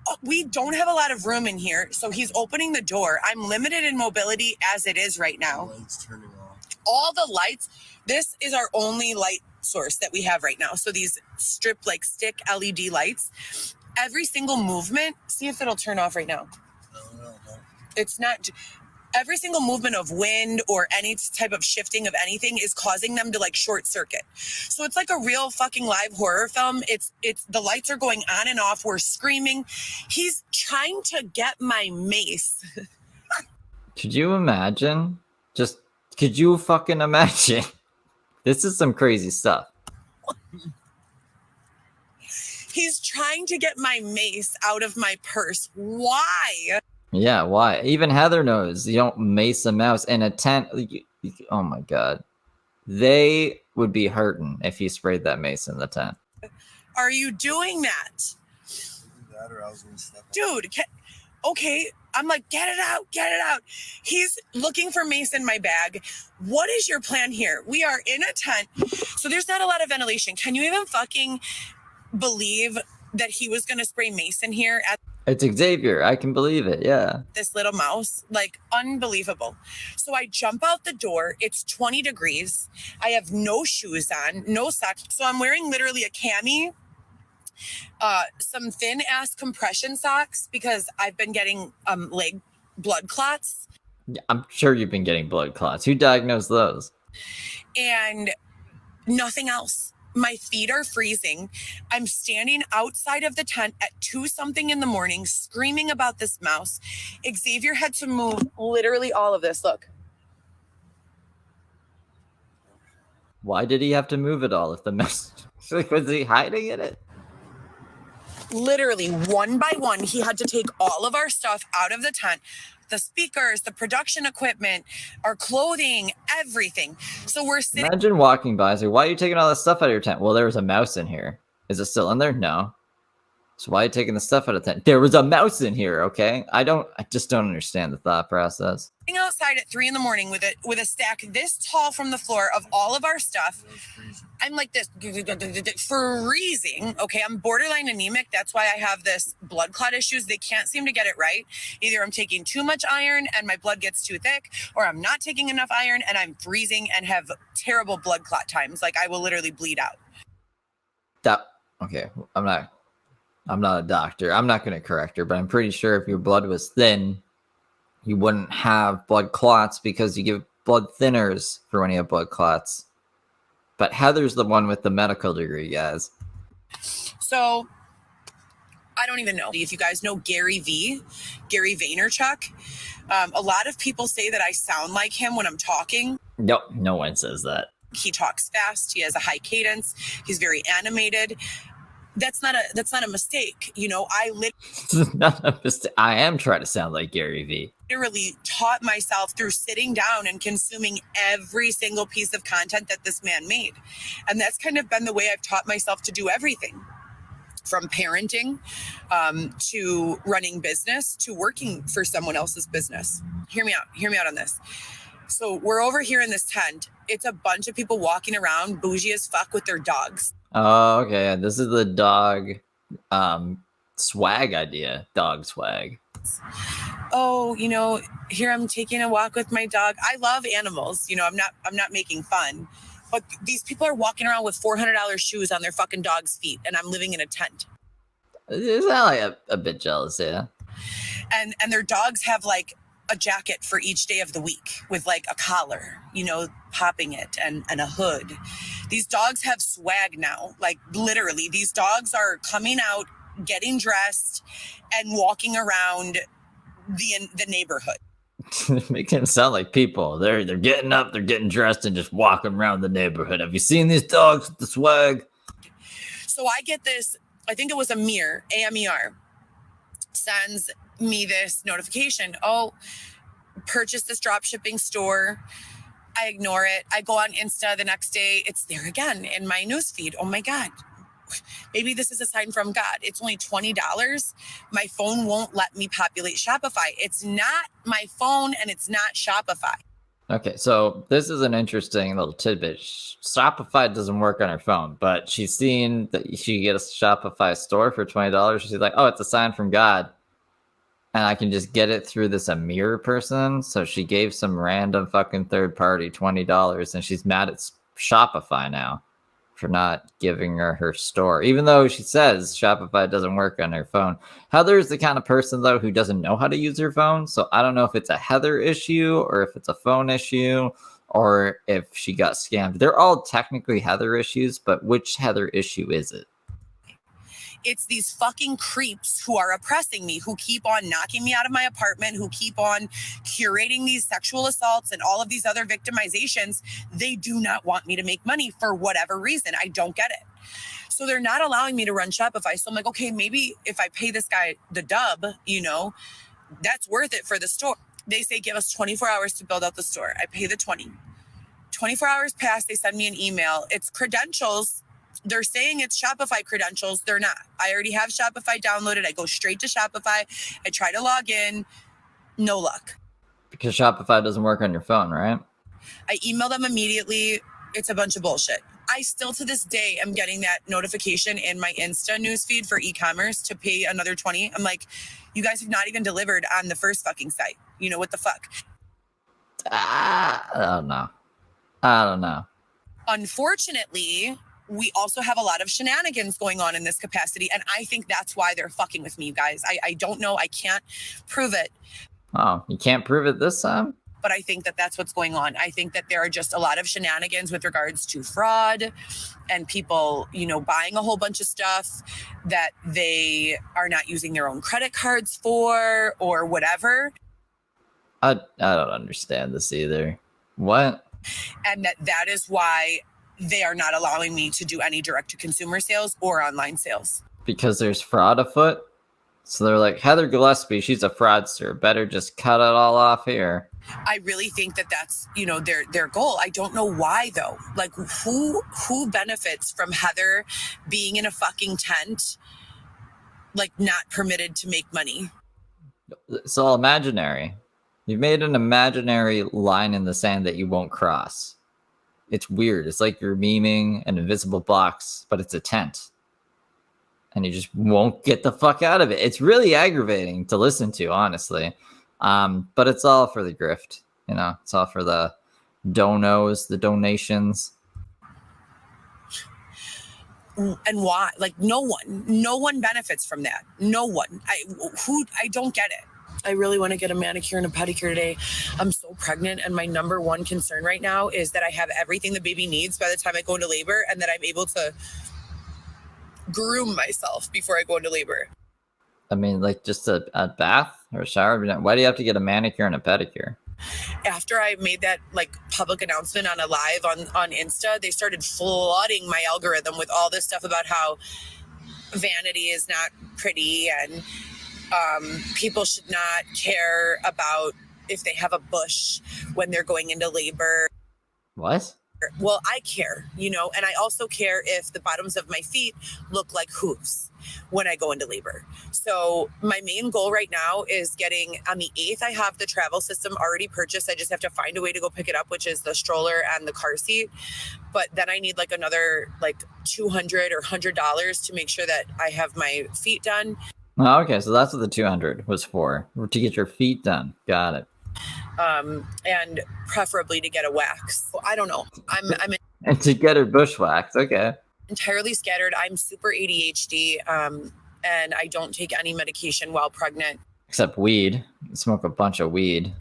B: Oh, we don't have a lot of room in here. So he's opening the door. I'm limited in mobility as it is right now.
F: Lights turning off.
B: All the lights, this is our only light source that we have right now. So these strip like stick LED lights, every single movement, see if it'll turn off right now.
F: No.
B: It's not, every single movement of wind or any type of shifting of anything is causing them to like short circuit. So it's like a real fucking live horror film. It's the lights are going on and off. We're screaming. He's trying to get my mace.
A: Could you imagine? Could you fucking imagine? This is some crazy stuff.
B: He's trying to get my mace out of my purse. Why?
A: Yeah, why? Even Heather knows you don't mace a mouse in a tent. Oh my god. They would be hurting if you sprayed that mace in the tent.
B: Are you doing that? Dude, okay. I'm like, get it out, get it out. He's looking for mace in my bag. What is your plan here? We are in a tent, so there's not a lot of ventilation. Can you even fucking believe that he was going to spray mace in here at
A: It's Xavier. I can believe it. Yeah.
B: this little mouse? Like, unbelievable. So I jump out the door. It's 20 degrees. I have no shoes on, no socks. So I'm wearing literally a cami, some thin ass compression socks because I've been getting leg blood clots.
A: Yeah, I'm sure you've been getting blood clots. Who diagnosed those?
B: And nothing else. My feet are freezing. I'm standing outside of the tent at 2-something in the morning, screaming about this mouse. Xavier had to move literally all of this. Look.
A: Why did he have to move it all if the mouse was he hiding in it?
B: Literally one by one, he had to take all of our stuff out of the tent. The speakers, the production equipment, our clothing, everything. So we're sitting.
A: Imagine walking by and say, why are you taking all this stuff out of your tent? Well, there was a mouse in here. Is it still in there? No. So why are you taking the stuff out of the tent? There was a mouse in here, okay? I just don't understand the thought process.
B: Outside at 3 a.m. with a stack this tall from the floor of all of our stuff. I'm like this, freezing. Okay, I'm borderline anemic. That's why I have this blood clot issues. They can't seem to get it right. Either I'm taking too much iron and my blood gets too thick, or I'm not taking enough iron and I'm freezing and have terrible blood clot times. Like I will literally bleed out.
A: Okay, I'm not a doctor. I'm not going to correct her, but I'm pretty sure if your blood was thin, you wouldn't have blood clots because you give blood thinners for when you have blood clots. But Heather's the one with the medical degree, guys.
B: So I don't even know if you guys know Gary Vaynerchuk. A lot of people say that I sound like him when I'm talking.
A: Nope, no one says that.
B: He talks fast. He has a high cadence. He's very animated. That's not a mistake. You know,
A: I am trying to sound like Gary V.
B: Literally taught myself through sitting down and consuming every single piece of content that this man made. And that's kind of been the way I've taught myself to do everything. From parenting to running business to working for someone else's business. Hear me out on this. So we're over here in this tent. It's a bunch of people walking around bougie as fuck with their dogs.
A: Oh, okay. This is the dog swag idea. Dog swag.
B: Oh, you know, here I'm taking a walk with my dog. I love animals. You know, I'm not making fun. But these people are walking around with $400 shoes on their fucking dog's feet, and I'm living in a tent.
A: Is that like a bit jealous, yeah?
B: And their dogs have like a jacket for each day of the week with like a collar, you know, popping it and a hood. These dogs have swag now. Like literally, these dogs are coming out, getting dressed, and walking around the neighborhood.
A: Make them sound like people. They're getting up, they're getting dressed, and just walking around the neighborhood. Have you seen these dogs with the swag?
B: So I get this, I think it was AMER, sends me this notification. Oh, purchase this drop shipping store. I ignore it. I go on Insta the next day. It's there again in my newsfeed. Oh my God. Maybe this is a sign from God. It's only $20. My phone won't let me populate Shopify. It's not my phone and it's not Shopify.
A: Okay, so this is an interesting little tidbit. Shopify doesn't work on her phone, but she's seen that she get a Shopify store for $20. She's like, oh, it's a sign from God. And I can just get it through this AMER person. So she gave some random fucking third party $20, and she's mad at Shopify now for not giving her store, even though she says Shopify doesn't work on her phone. Heather's the kind of person, though, who doesn't know how to use her phone. So I don't know if it's a Heather issue or if it's a phone issue or if she got scammed. They're all technically Heather issues, but which Heather issue is it?
B: It's these fucking creeps who are oppressing me, who keep on knocking me out of my apartment, who keep on curating these sexual assaults and all of these other victimizations. They do not want me to make money for whatever reason. I don't get it. So they're not allowing me to run Shopify. So I'm like, okay, maybe if I pay this guy the dub, that's worth it for the store. They say, give us 24 hours to build out the store. I pay the 24 hours pass. They send me an email. It's credentials. They're saying it's Shopify credentials. They're not. I already have Shopify downloaded. I go straight to Shopify. I try to log in. No luck.
A: Because Shopify doesn't work on your phone, right?
B: I email them immediately. It's a bunch of bullshit. I still to this day am getting that notification in my Insta newsfeed for e-commerce to pay another $20. I'm like, you guys have not even delivered on the first fucking site. What the fuck?
A: I don't know.
B: Unfortunately, we also have a lot of shenanigans going on in this capacity. And I think that's why they're fucking with me, you guys. I don't know. I can't prove it.
A: Oh, you can't prove it this time?
B: But I think that that's what's going on. I think that there are just a lot of shenanigans with regards to fraud and people, buying a whole bunch of stuff that they are not using their own credit cards for or whatever.
A: I don't understand this either. What?
B: And that is why they are not allowing me to do any direct-to-consumer sales or online sales. Because
A: there's fraud afoot? So they're like, Heather Gillespie, she's a fraudster. Better just cut it all off here.
B: I really think that that's, their goal. I don't know why, though. Like, who benefits from Heather being in a fucking tent, like, not permitted to make money?
A: It's all imaginary. You've made an imaginary line in the sand that you won't cross. It's weird. It's like you're memeing an invisible box, but it's a tent. And you just won't get the fuck out of it. It's really aggravating to listen to, honestly. But it's all for the grift. It's all for the donos, the donations.
B: And why? Like, no one benefits from that. No one. I don't get it. I really want to get a manicure and a pedicure today. I'm so pregnant, and my number one concern right now is that I have everything the baby needs by the time I go into labor, and that I'm able to groom myself before I go into labor.
A: I mean, like just a bath or a shower? Why do you have to get a manicure and a pedicure?
B: After I made that public announcement on a live on Insta, they started flooding my algorithm with all this stuff about how vanity is not pretty and people should not care about if they have a bush when they're going into labor.
A: What?
B: Well, I care, and I also care if the bottoms of my feet look like hooves when I go into labor. So my main goal right now is getting on the 8th. I have the travel system already purchased. I just have to find a way to go pick it up, which is the stroller and the car seat. But then I need another $200 or $100 to make sure that I have my feet done.
A: Oh, okay, so that's what the 200 was for, to get your feet done. Got it.
B: And preferably to get a wax. So I don't know.
A: And to get her bushwhacked. Okay.
B: Entirely scattered. I'm super ADHD, and I don't take any medication while pregnant.
A: Except weed. You smoke a bunch of weed.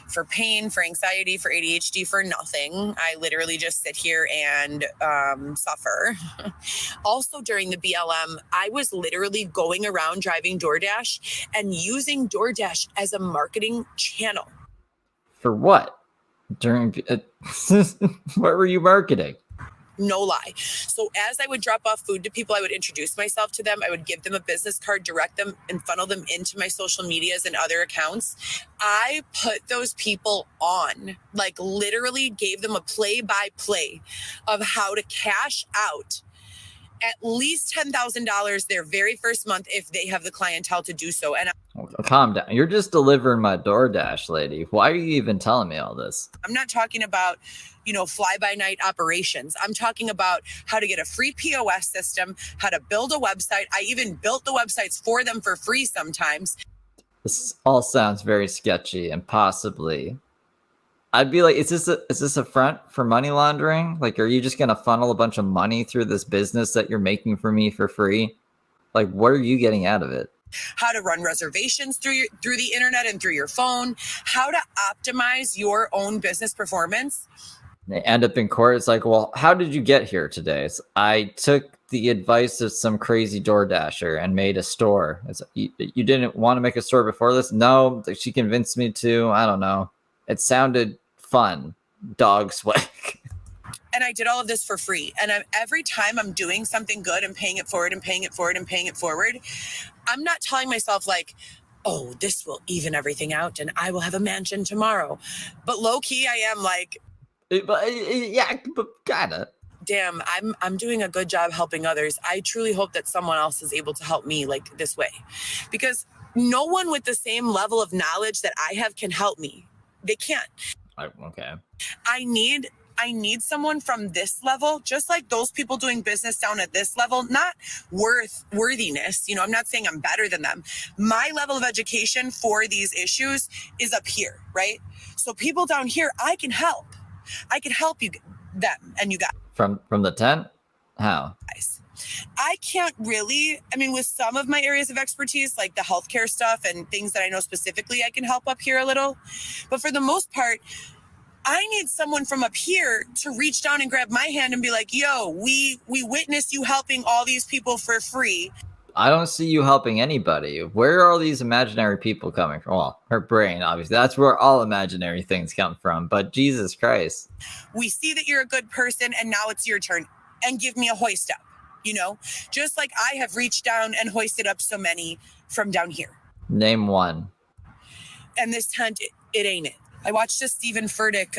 B: For pain, for anxiety, for ADHD, for nothing. I literally just sit here and suffer. Also, during the BLM, I was literally going around driving DoorDash and using DoorDash as a marketing channel.
A: For what? What were you marketing?
B: No lie. So as I would drop off food to people, I would introduce myself to them. I would give them a business card, direct them, and funnel them into my social medias and other accounts. I put those people on, literally gave them a play-by-play of how to cash out at least $10,000 their very first month if they have the clientele to do so. And
A: calm down. You're just delivering my DoorDash, lady. Why are you even telling me all this?
B: I'm not talking about, fly-by-night operations. I'm talking about how to get a free POS system, how to build a website. I even built the websites for them for free sometimes.
A: This all sounds very sketchy and possibly... I'd be like, is this a front for money laundering? Are you just going to funnel a bunch of money through this business that you're making for me for free? What are you getting out of it?
B: How to run reservations through the internet and through your phone, how to optimize your own business performance.
A: They end up in court. It's like, well, how did you get here today? I took the advice of some crazy DoorDasher and made a store. You didn't want to make a store before this? No, she convinced me to. I don't know. It sounded fun. Dog swag.
B: And I did all of this for free. And every time I'm doing something good and paying it forward and paying it forward and paying it forward, I'm not telling myself like, oh, this will even everything out and I will have a mansion tomorrow. But low key, I am like,
A: yeah, but kinda.
B: damn, I'm doing a good job helping others. I truly hope that someone else is able to help me like this way, because no one with the same level of knowledge that I have can help me. They can't.
A: Okay.
B: I need someone from this level, just like those people doing business down at this level, not worthiness. You know, I'm not saying I'm better than them. My level of education for these issues is up here, right? So people down here, I can help. I can help you, them, and you guys.
A: From the tent? How?
B: I can't really, I mean, with some of my areas of expertise, like the healthcare stuff and things that I know specifically, I can help up here a little. But for the most part, I need someone from up here to reach down and grab my hand and be like, yo, we witnessed you helping all these people for free.
A: I don't see you helping anybody. Where are all these imaginary people coming from? Well, her brain, obviously. That's where all imaginary things come from. But Jesus Christ.
B: We see that you're a good person, and now it's your turn. And give me a hoist up, you know? Just like I have reached down and hoisted up so many from down here.
A: Name one.
B: And this tent, it ain't it. I watched a Stephen Furtick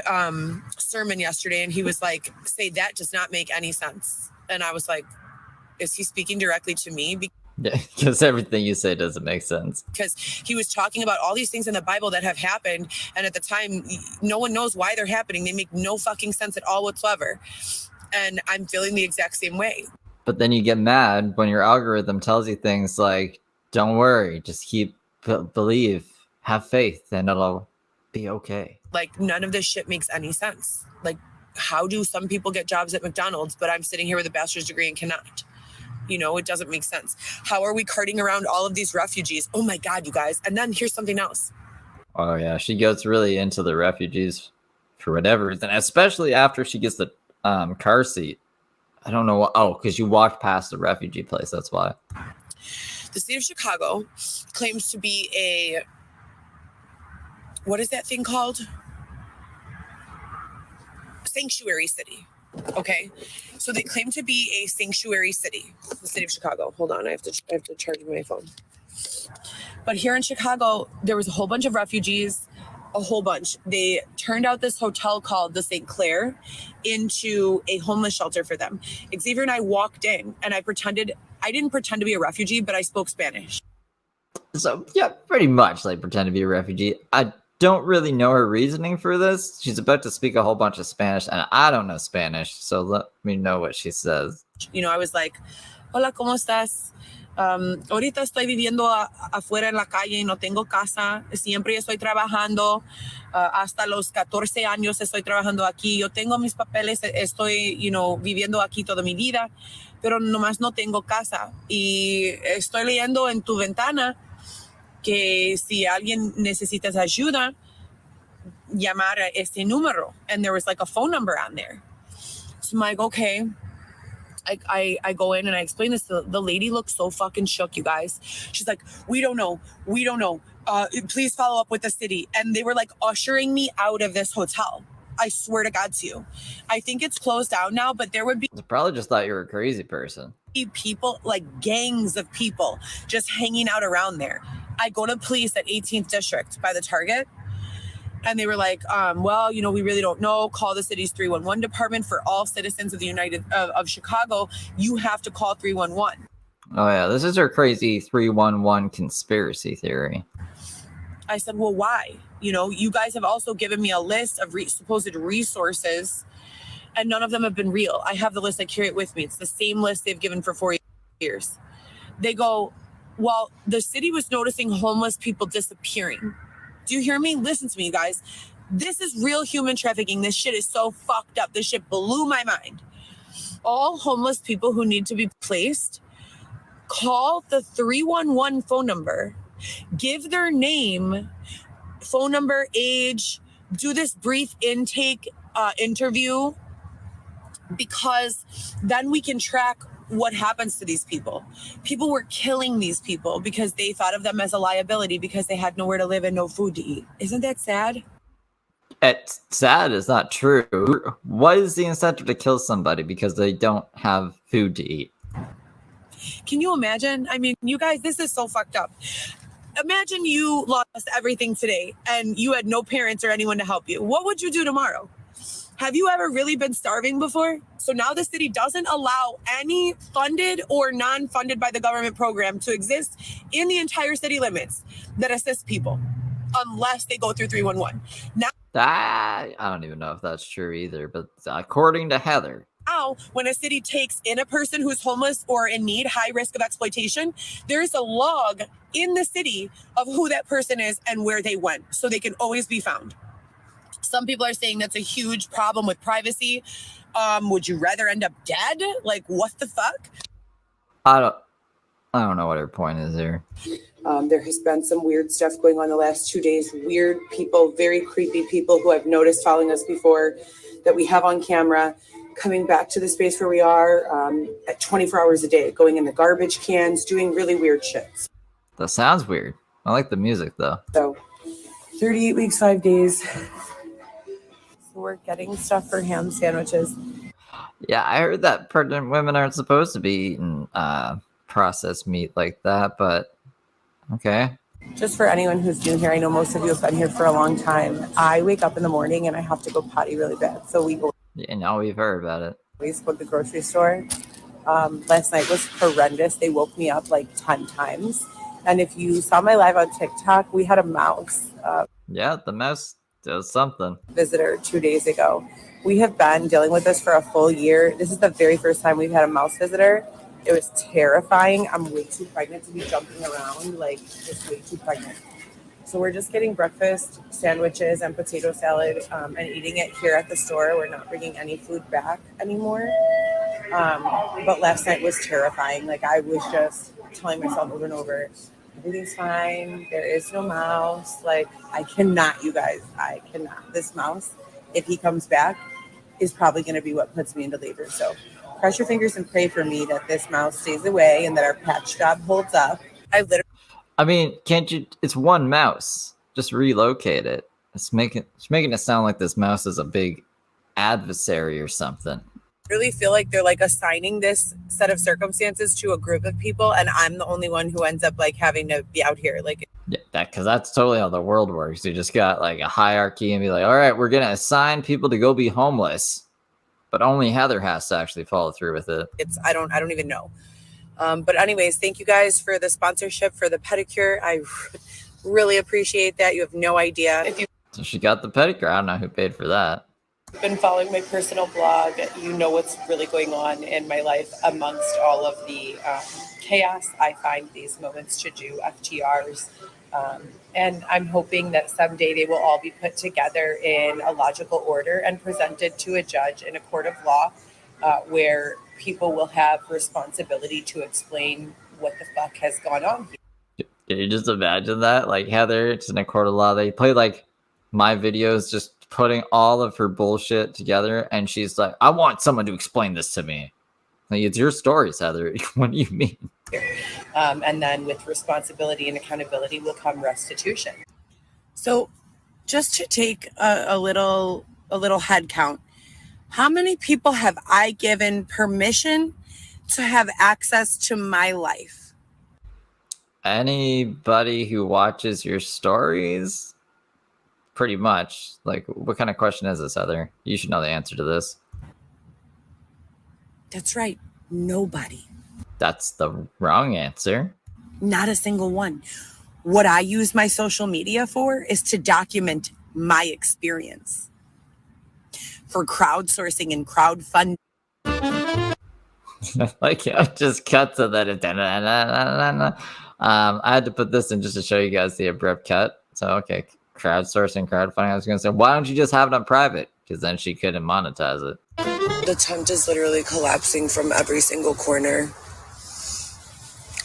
B: sermon yesterday, and he was like, say that does not make any sense. And I was like, is he speaking directly to me?
A: Yeah, because everything you say doesn't make sense.
B: Because he was talking about all these things in the Bible that have happened, and at the time, no one knows why they're happening. They make no fucking sense at all whatsoever. And I'm feeling the exact same way.
A: But then you get mad when your algorithm tells you things like, don't worry, just keep believe, have faith, and it'll be okay.
B: Like, none of this shit makes any sense. Like, how do some people get jobs at McDonald's, but I'm sitting here with a bachelor's degree and cannot? You know, it doesn't make sense. How are we carting around all of these refugees? Oh my God, you guys. And then here's something else.
A: Oh yeah, she goes really into the refugees for whatever reason, especially after she gets the car seat. I don't know what. Oh, because you walked past the refugee place. That's why.
B: The state of Chicago claims to be a, what is that thing called? Sanctuary city. Okay, so they claim to be a sanctuary city, the city of Chicago. Hold on, I have to charge my phone. But here in Chicago, there was a whole bunch of refugees, a whole bunch. They turned out this hotel called the St. Clair into a homeless shelter for them. Xavier and I walked in, and I didn't pretend to be a refugee, but I spoke Spanish.
A: So yeah, pretty much like pretend to be a refugee. I don't really know her reasoning for this. She's about to speak a whole bunch of Spanish, and I don't know Spanish, so let me know what she says.
B: You know, I was like, hola, ¿cómo estás? Ahorita estoy viviendo afuera en la calle y no tengo casa. Siempre estoy trabajando. Hasta los 14 años estoy trabajando aquí. Yo tengo mis papeles, estoy, viviendo aquí toda mi vida, pero nomás no tengo casa. Y estoy leyendo en tu ventana que si alguien necesita ayuda, llamar a este número. And there was like a phone number on there. So I'm like, okay. I go in and I explain this. The lady looks so fucking shook, you guys. She's like, we don't know. Please follow up with the city. And they were like ushering me out of this hotel. I swear to God to you. I think it's closed down now, but there would be...
A: They probably just thought you were a crazy person.
B: People, like gangs of people just hanging out around there. I go to police at 18th District by the Target. And they were like, well, we really don't know. Call the city's 311 department. For all citizens of the of Chicago, you have to call 311.
A: Oh, yeah. This is her crazy 311 conspiracy theory.
B: I said, well, why? You guys have also given me a list of supposed resources, and none of them have been real. I have the list. I carry it with me. It's the same list they've given for 4 years. They go, well, the city was noticing homeless people disappearing. Do you hear me? Listen to me, guys. This is real human trafficking. This shit is so fucked up. This shit blew my mind. All homeless people who need to be placed, call the 311 phone number, give their name, phone number, age, do this brief intake interview, because then we can track what happens to these people. People were killing these people because they thought of them as a liability because they had nowhere to live and no food to eat. Isn't that sad?
A: It's sad. It's not true. What is the incentive to kill somebody because they don't have food to eat?
B: Can you imagine? I mean, you guys, this is so fucked up. Imagine you lost everything today and you had no parents or anyone to help you. What would you do tomorrow? Have you ever really been starving before? So now the city doesn't allow any funded or non-funded by the government program to exist in the entire city limits that assist people unless they go through 311.
A: I don't even know if that's true either, but according to Heather,
B: Now, when a city takes in a person who's homeless or in need, high risk of exploitation, there's a log in the city of who that person is and where they went, so they can always be found. Some people are saying that's a huge problem with privacy. Would you rather end up dead? Like, what the fuck?
A: I don't know what her point is here.
B: There has been some weird stuff going on the last 2 days. Weird people, very creepy people who I've noticed following us before that we have on camera, coming back to the space where we are at 24 hours a day, going in the garbage cans, doing really weird shit.
A: That sounds weird. I like the music though.
B: So 38 weeks, 5 days. So we're getting stuff for ham sandwiches.
A: Yeah, I heard that pregnant women aren't supposed to be eating processed meat like that, but okay.
B: Just for anyone who's new here, I know most of you have been here for a long time. I wake up in the morning and I have to go potty really bad. So we
A: Yeah, now we've heard about it.
B: always go to the grocery store. Last night was horrendous. They woke me up like 10 times. And if you saw my live on TikTok, we had a mouse
A: Yeah, the mouse does something.
B: visitor 2 days ago. We have been dealing with this for a full year. This is the very first time we've had a mouse visitor. It was terrifying. I'm way too pregnant to be jumping around, like just way too pregnant. So we're just getting breakfast, sandwiches, and potato salad and eating it here at the store. We're not bringing any food back anymore. But last night was terrifying. Like I was just telling myself over and over, everything's fine. There is no mouse. Like I cannot, you guys, I cannot. This mouse, if he comes back, is probably going to be what puts me into labor. So cross your fingers and pray for me that this mouse stays away and that our patch job holds up.
A: I mean, can't you? It's one mouse. Just relocate it. It's making it sound like this mouse is a big adversary or something.
B: Really feel like they're like assigning this set of circumstances to a group of people, and I'm the only one who ends up like having to be out here. Like,
A: Yeah, because that's totally how the world works. You just got like a hierarchy and be like, all right, we're gonna assign people to go be homeless, but only Heather has to actually follow through with it.
B: I don't even know. But anyways, thank you guys for the sponsorship for the pedicure. I really appreciate that. You have no idea. If you've
A: So she got the pedicure. I don't know who paid for that.
B: been following my personal blog, you know what's really going on in my life amongst all of the chaos. I find these moments to do FTRs. And I'm hoping that someday they will all be put together in a logical order and presented to a judge in a court of law where people will have responsibility to explain what the fuck has gone on here.
A: Can you just imagine that? Like Heather, it's in a court of law. They play like my videos, just putting all of her bullshit together, and she's like, "I want someone to explain this to me." Like, it's your stories, Heather. What do you mean?
B: And then with responsibility and accountability will come restitution. So just to take a little head count, how many people have I given permission to have access to my life?
A: Anybody who watches your stories, pretty much. Like, what kind of question is this, Heather? You should know the answer to this.
B: That's right. Nobody.
A: That's the wrong answer.
B: Not a single one. What I use my social media for is to document my experience. For crowdsourcing and crowdfunding.
A: Like, it just cut to that. I had to put this in just to show you guys the abrupt cut. So, okay, crowdsourcing, crowdfunding. I was going to say, why don't you just have it on private? Because then she couldn't monetize it.
B: The tent is literally collapsing from every single corner.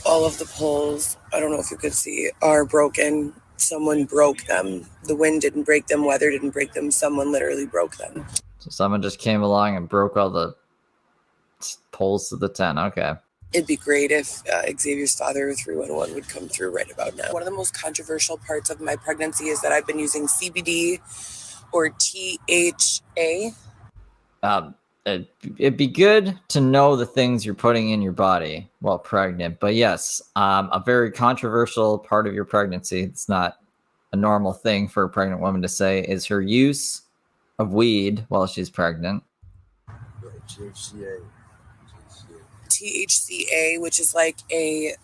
B: All of the poles, I don't know if you could see, are broken. Someone broke them. The wind didn't break them. Weather didn't break them. Someone literally broke them.
A: So someone just came along and broke all the poles to the tent. Okay.
B: It'd be great if Xavier's father, 311, would come through right about now. One of the most controversial parts of my pregnancy is that I've been using CBD or THA.
A: It'd be good to know the things you're putting in your body while pregnant. But yes, a very controversial part of your pregnancy, it's not a normal thing for a pregnant woman to say, is her use of weed while she's pregnant.
B: THCA, which is like a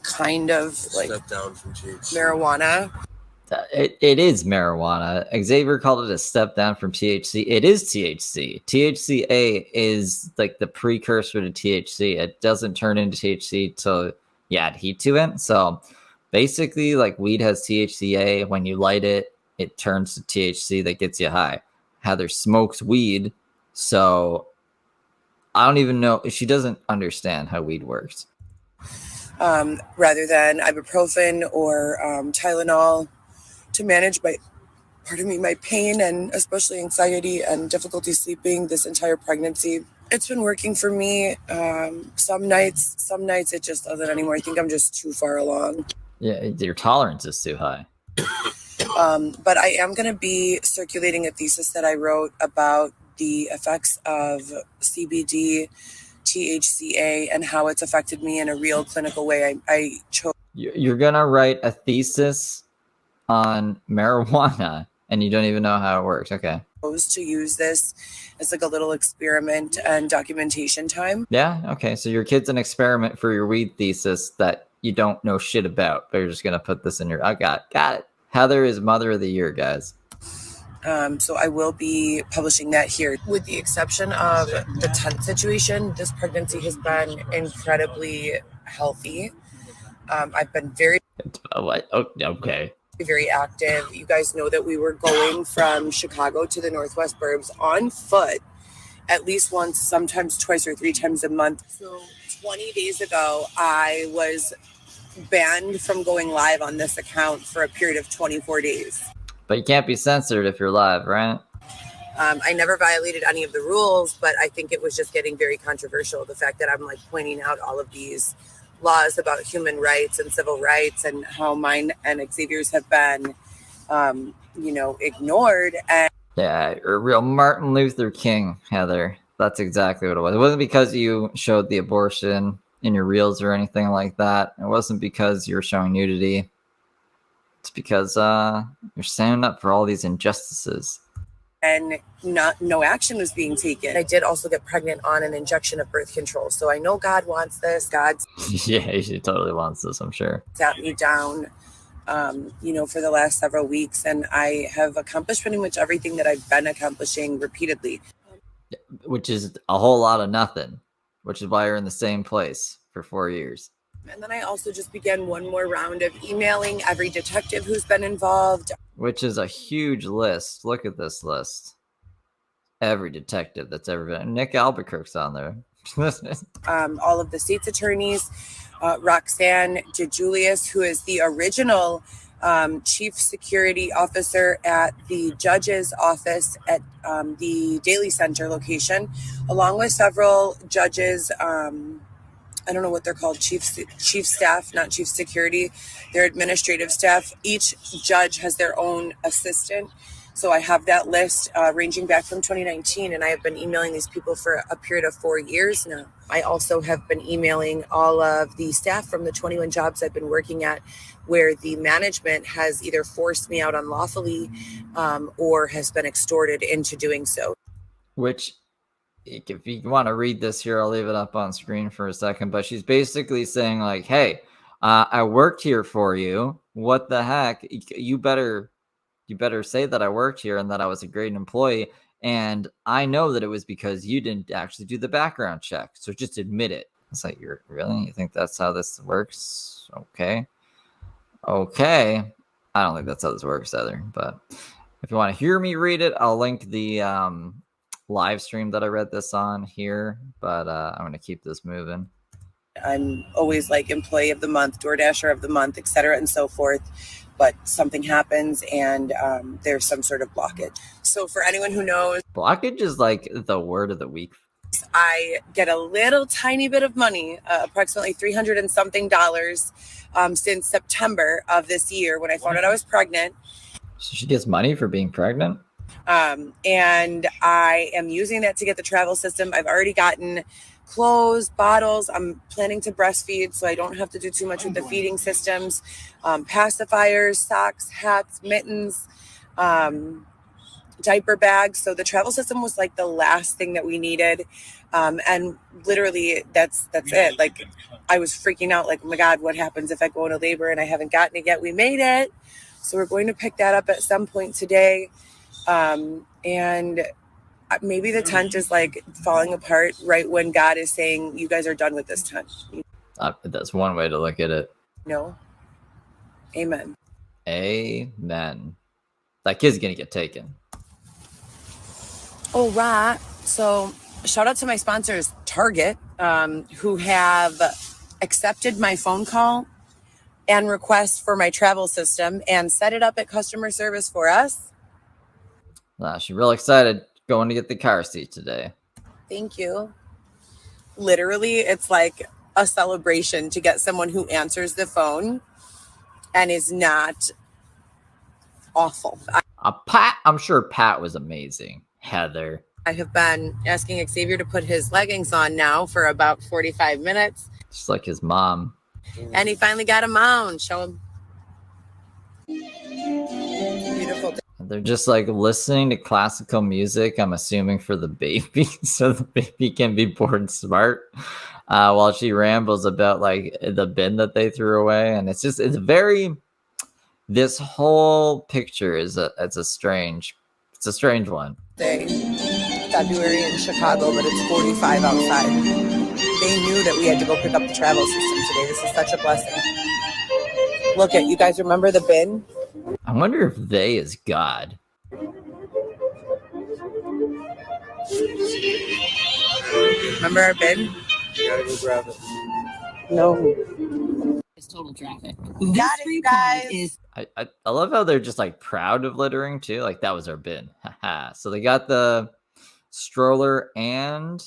B: kind of like
F: Step down from THC.
B: marijuana.
A: It is marijuana. Xavier called it a step down from THC. It is THC. THCA is like the precursor to THC. It doesn't turn into THC till you add heat to it. So basically, like weed has THCA. When you light it, it turns to THC that gets you high. Heather smokes weed, so I don't even know. She doesn't understand how weed works.
B: Rather than ibuprofen or Tylenol to manage my pain and especially anxiety and difficulty sleeping this entire pregnancy. It's been working for me. Some nights it just doesn't anymore. I think I'm just too far along.
A: Yeah, your tolerance is too high.
B: But I am going to be circulating a thesis that I wrote about the effects of CBD, THCA, and how it's affected me in a real clinical way. I chose.
A: You're going to write a thesis on marijuana and you don't even know how it works. Okay.
B: To use this as like a little experiment and documentation time.
A: Yeah. Okay. So your kid's an experiment for your weed thesis that you don't know shit about, but you're just going to put this in your, I got it. Heather is Mother of the Year, guys.
B: So I will be publishing that here. With the exception of the tent situation, this pregnancy has been incredibly healthy. I've been very
A: okay.
B: Very active. You guys know that we were going from Chicago to the Northwest Burbs on foot at least once, sometimes twice or three times a month. So 20 days ago, I was banned from going live on this account for a period of 24 days.
A: But you can't be censored if you're live, right?
B: I never violated any of the rules, but I think it was just getting very controversial. The fact that I'm like pointing out all of these laws about human rights and civil rights and how mine and Xavier's have been, ignored. And
A: yeah, you're a real Martin Luther King, Heather. That's exactly what it was. It wasn't because you showed the abortion in your reels or anything like that. It wasn't because you were showing nudity. It's because you're standing up for all these injustices.
B: And no action was being taken. I did also get pregnant on an injection of birth control. So I know God wants this. God's
A: yeah, he totally wants this, I'm sure.
B: Sat me down, for the last several weeks. And I have accomplished pretty much everything that I've been accomplishing repeatedly.
A: Which is a whole lot of nothing, which is why you're in the same place for 4 years.
B: And then I also just began one more round of emailing every detective who's been involved.
A: Which is a huge list. Look at this list. Every detective that's ever been. Nick Albuquerque's on there.
B: All of the state's attorneys. Roxanne DeJulius, who is the original chief security officer at the judge's office at the Daly Center location, along with several judges. I don't know what they're called, chief staff, not chief security, their administrative staff. Each judge has their own assistant. So I have that list ranging back from 2019, and I have been emailing these people for a period of 4 years now. I also have been emailing all of the staff from the 21 jobs I've been working at where the management has either forced me out unlawfully or has been extorted into doing so.
A: Which, if you want to read this here, I'll leave it up on screen for a second. But she's basically saying like, hey, I worked here for you. What the heck? You better say that I worked here and that I was a great employee. And I know that it was because you didn't actually do the background check. So just admit it. It's like, you think that's how this works? Okay. I don't think that's how this works either. But if you want to hear me read it, I'll link the live stream that I read this on here, but I'm going to keep this moving.
B: I'm always like employee of the month, DoorDasher of the month, et cetera, and so forth. But something happens and there's some sort of blockage. So for anyone who knows,
A: blockage is like the word of the week.
B: I get a little tiny bit of money, approximately $300 and something since September of this year when I found out I was pregnant.
A: So she gets money for being pregnant?
B: And I am using that to get the travel system. I've already gotten clothes, bottles. I'm planning to breastfeed, so I don't have to do too much with the feeding systems. Pacifiers, socks, hats, mittens, diaper bags. So the travel system was like the last thing that we needed. And literally that's it. Like I was freaking out, like, oh my God, what happens if I go into labor and I haven't gotten it yet? We made it. So we're going to pick that up at some point today. And maybe the tent is like falling apart right when God is saying, you guys are done with this tent.
A: That's one way to look at it.
B: No. Amen.
A: Amen. That kid's gonna get taken.
B: Oh, right. So shout out to my sponsors, Target, who have accepted my phone call and request for my travel system and set it up at customer service for us.
A: She's real excited going to get the car seat today.
B: Thank you. Literally, it's like a celebration to get someone who answers the phone and is not awful.
A: Pat, I'm sure Pat was amazing. Heather.
B: I have been asking Xavier to put his leggings on now for about 45 minutes.
A: Just like his mom.
B: And he finally got them on. Show him. Beautiful.
A: They're just like listening to classical music, I'm assuming for the baby, so the baby can be born smart, while she rambles about like the bin that they threw away. And it's very, this whole picture is a strange one.
B: February in Chicago, but it's 45 outside. They knew that we had to go pick up the travel system today. This is such a blessing. Look at, you guys remember the bin?
A: I wonder if they is God.
B: Remember our bin?
F: You gotta go grab it.
B: No.
E: It's total traffic.
B: Got it, you guys.
A: I love how they're just like proud of littering too. Like that was our bin. Haha. So they got the stroller and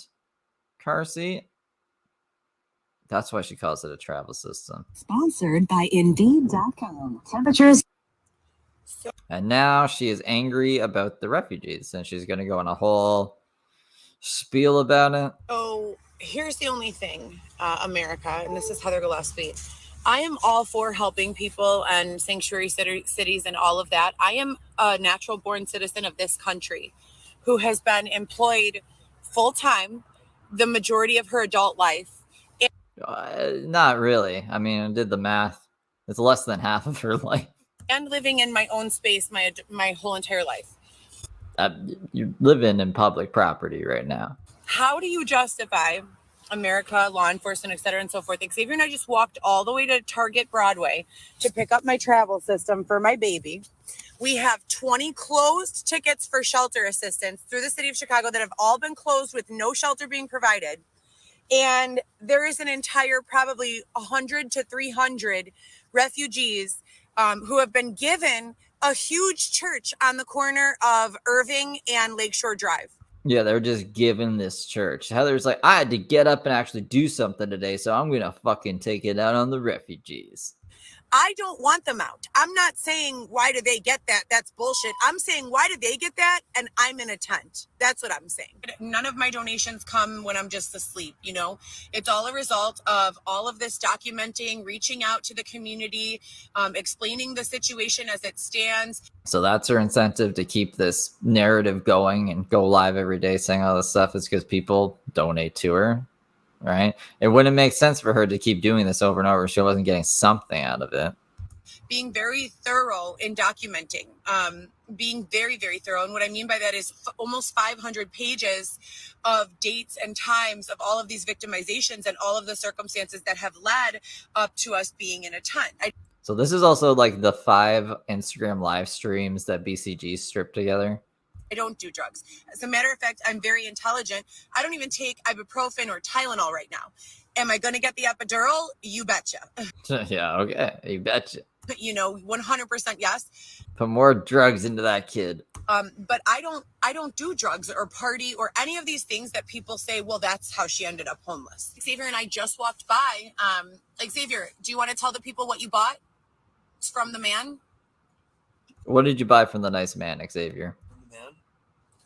A: car seat. That's why she calls it a travel system.
G: Sponsored by Indeed.com. Temperatures.
A: And now she is angry about the refugees, and she's going to go on a whole spiel about it.
B: Oh, here's the only thing, America, and this is Heather Gillespie. I am all for helping people and sanctuary cities and all of that. I am a natural born citizen of this country who has been employed full time the majority of her adult life.
A: Not really. I mean, I did the math. It's less than half of her life.
B: And living in my own space my whole entire life.
A: You're living in public property right now.
B: How do you justify America, law enforcement, et cetera, and so forth? Xavier and I just walked all the way to Target Broadway to pick up my travel system for my baby. We have 20 closed tickets for shelter assistance through the city of Chicago that have all been closed with no shelter being provided. And there is an entire probably 100 to 300 refugees who have been given a huge church on the corner of Irving and Lakeshore Drive.
A: Yeah, they're just given this church. Heather's like, I had to get up and actually do something today, so I'm going to fucking take it out on the refugees.
B: I don't want them out. I'm not saying, why do they get that? That's bullshit. I'm saying, why did they get that? And I'm in a tent. That's what I'm saying. None of my donations come when I'm just asleep, you know? It's all a result of all of this documenting, reaching out to the community, explaining the situation as it stands.
A: So that's her incentive to keep this narrative going and go live every day saying all this stuff, is because people donate to her. Right? It wouldn't make sense for her to keep doing this over and over if she wasn't getting something out of it.
B: Being very thorough in documenting, being very, very thorough. And what I mean by that is almost 500 pages of dates and times of all of these victimizations and all of the circumstances that have led up to us being in a tent.
A: So this is also like the 5 Instagram live streams that BCG stripped together.
B: I don't do drugs. As a matter of fact, I'm very intelligent. I don't even take ibuprofen or Tylenol right now. Am I going to get the epidural? You betcha.
A: Yeah, okay. You betcha.
B: You know, 100% yes.
A: Put more drugs into that kid.
B: But I don't do drugs or party or any of these things that people say, well, that's how she ended up homeless. Xavier and I just walked by. Xavier, do you want to tell the people what you bought? It's from the man.
A: What did you buy from the nice man, Xavier?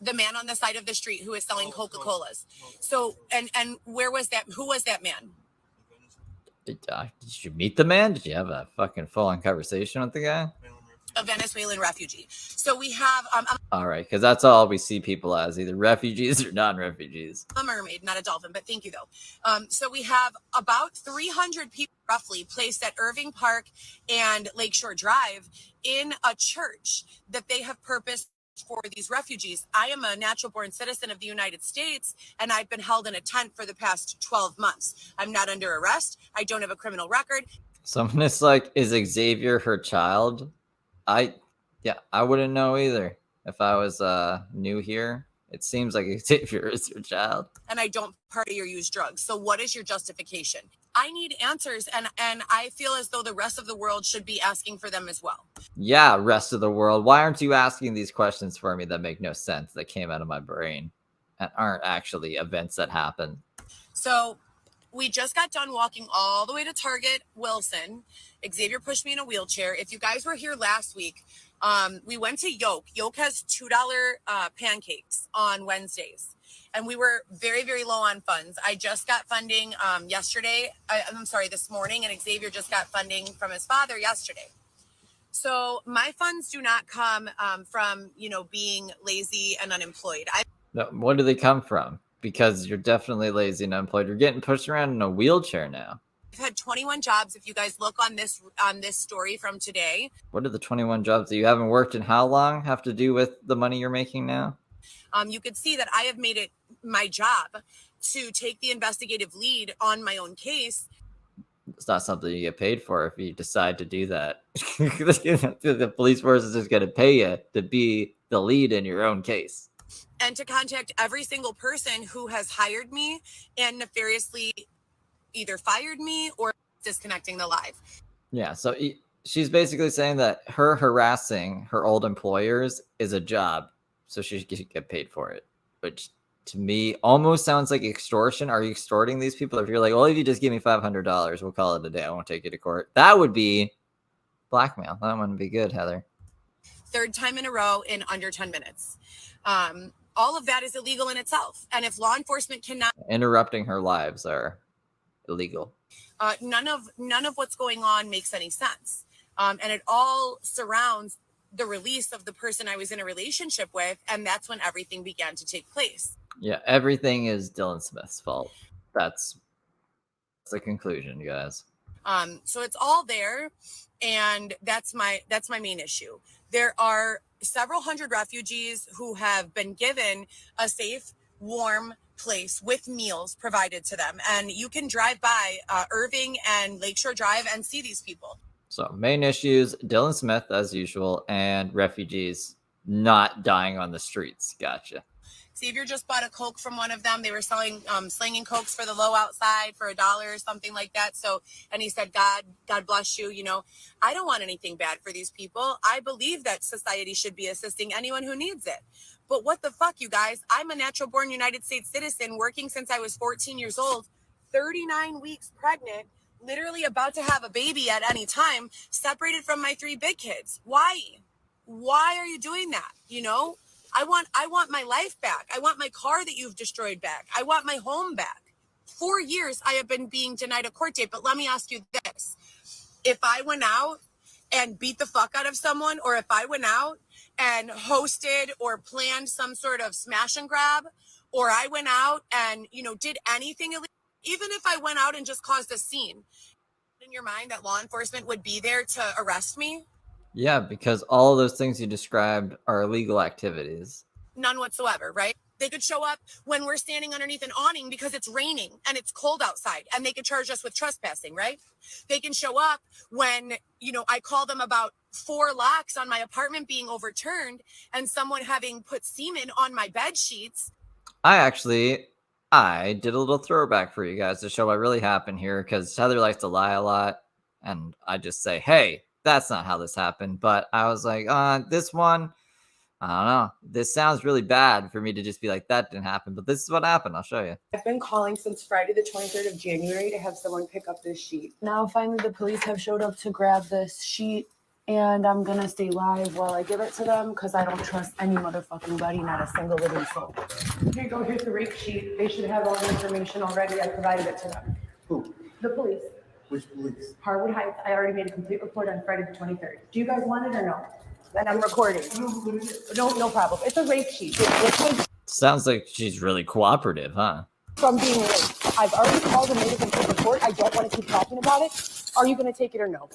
B: The man on the side of the street who is selling Coca-Colas. So, and where was that? Who was that man?
A: Did you meet the man? Did you have a fucking full-on conversation with the guy?
B: A Venezuelan refugee. So we have
A: All right, because that's all we see people as, either refugees or non-refugees.
B: a mermaid, not a dolphin, but thank you though. So we have about 300 people roughly placed at Irving Park and Lakeshore Drive in a church that they have purposed for these refugees. I am a natural born citizen of the United States, and I've been held in a tent for the past 12 months. I'm not under arrest. I don't have a criminal record.
A: Someone is like, is Xavier her child? I wouldn't know either if I was new here. It seems like Xavier is your child.
B: And I don't party or use drugs. So what is your justification? I need answers, and I feel as though the rest of the world should be asking for them as well.
A: Yeah, rest of the world. Why aren't you asking these questions for me that make no sense, that came out of my brain, and aren't actually events that happen?
B: So we just got done walking all the way to Target Wilson. Xavier pushed me in a wheelchair. If you guys were here last week, we went to Yoke. Yoke has $2 pancakes on Wednesdays. And we were very, very low on funds. I just got funding this morning, and Xavier just got funding from his father yesterday. So my funds do not come from, being lazy and unemployed.
A: No, what do they come from? Because you're definitely lazy and unemployed. You're getting pushed around in a wheelchair now.
B: I've had 21 jobs. If you guys look on this story from today.
A: What do the 21 jobs that you haven't worked in how long have to do with the money you're making now?
B: You could see that I have made it my job to take the investigative lead on my own case.
A: It's not something you get paid for if you decide to do that. The police force is just going to pay you to be the lead in your own case.
B: And to contact every single person who has hired me and nefariously either fired me or disconnecting the live.
A: Yeah, so she's basically saying that her harassing her old employers is a job, so she should get paid for it, which to me almost sounds like extortion. Are you extorting these people? If you're like, well, if you just give me $500, we'll call it a day. I won't take you to court. That would be blackmail. That wouldn't be good, Heather.
B: Third time in a row in under 10 minutes. All of that is illegal in itself. And if law enforcement cannot...
A: Interrupting her lives are illegal.
B: None of what's going on makes any sense. And it all surrounds the release of the person I was in a relationship with. And that's when everything began to take place.
A: Yeah, everything is Dylan Smith's fault. That's the conclusion, guys.
B: So it's all there. And that's my main issue. There are several hundred refugees who have been given a safe, warm place with meals provided to them. And you can drive by Irving and Lakeshore Drive and see these people.
A: So main issues, Dylan Smith as usual, and refugees not dying on the streets. Gotcha.
B: Xavier just bought a Coke from one of them. They were selling slinging Cokes for the low outside for $1 or something like that. So, and he said, God bless you. I don't want anything bad for these people. I believe that society should be assisting anyone who needs it. But what the fuck, you guys? I'm a natural born United States citizen working since I was 14 years old, 39 weeks pregnant, literally about to have a baby at any time, separated from my 3 big kids. Why? Why are you doing that? I want my life back. I want my car that you've destroyed back. I want my home back. 4 years I have been being denied a court date. But let me ask you this. If I went out and beat the fuck out of someone, or if I went out and hosted or planned some sort of smash and grab, or I went out and, did anything illegal, even if I went out and just caused a scene, in your mind that law enforcement would be there to arrest me?
A: Yeah, because all of those things you described are illegal activities.
B: None whatsoever, right? They could show up when we're standing underneath an awning because it's raining and it's cold outside, and they could charge us with trespassing, right? They can show up when, I call them about 4 locks on my apartment being overturned and someone having put semen on my bed sheets. I
A: did a little throwback for you guys to show what really happened here, because Heather likes to lie a lot, and I just say, hey, that's not how this happened. But I was like, this one, I don't know. This sounds really bad for me to just be like, that didn't happen. But this is what happened. I'll show you.
F: I've been calling since Friday the 23rd of January to have someone pick up this sheet. Now finally the police have showed up to grab this sheet And I'm gonna stay live while I give it to them because I don't trust any motherfucking buddy, not a single living soul. Here you go, here's the rape sheet. They should have all the information already. I provided it to them.
H: Who?
F: The police.
H: Which police?
F: Harwood Heights. I already made a complete report on Friday the 23rd. Do you guys want it or no? Then I'm recording. No problem. It's a rape sheet. It's
A: Sounds like she's really cooperative, huh?
F: from being raped. I've already called and made a complete report. I don't want to keep talking about it. Are you going to take it or no?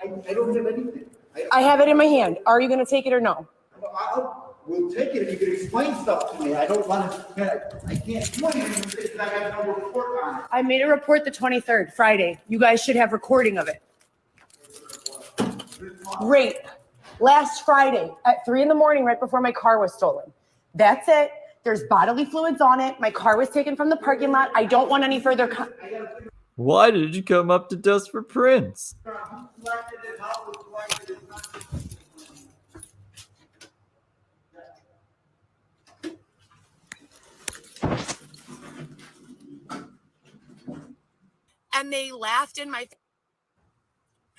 H: I don't have anything.
F: I have it in my hand. Are you going to take it or no?
H: We'll take it if you can explain stuff to me. I don't want to. I can't do anything because I have no report on it.
F: I made a report the 23rd, Friday. You guys should have recording of it. Rape. Last Friday at 3 a.m, right before my car was stolen. That's it. There's bodily fluids on it. My car was taken from the parking lot. I don't want any further.
A: Why did you come up to dust for Prince?
B: And they laughed in my face.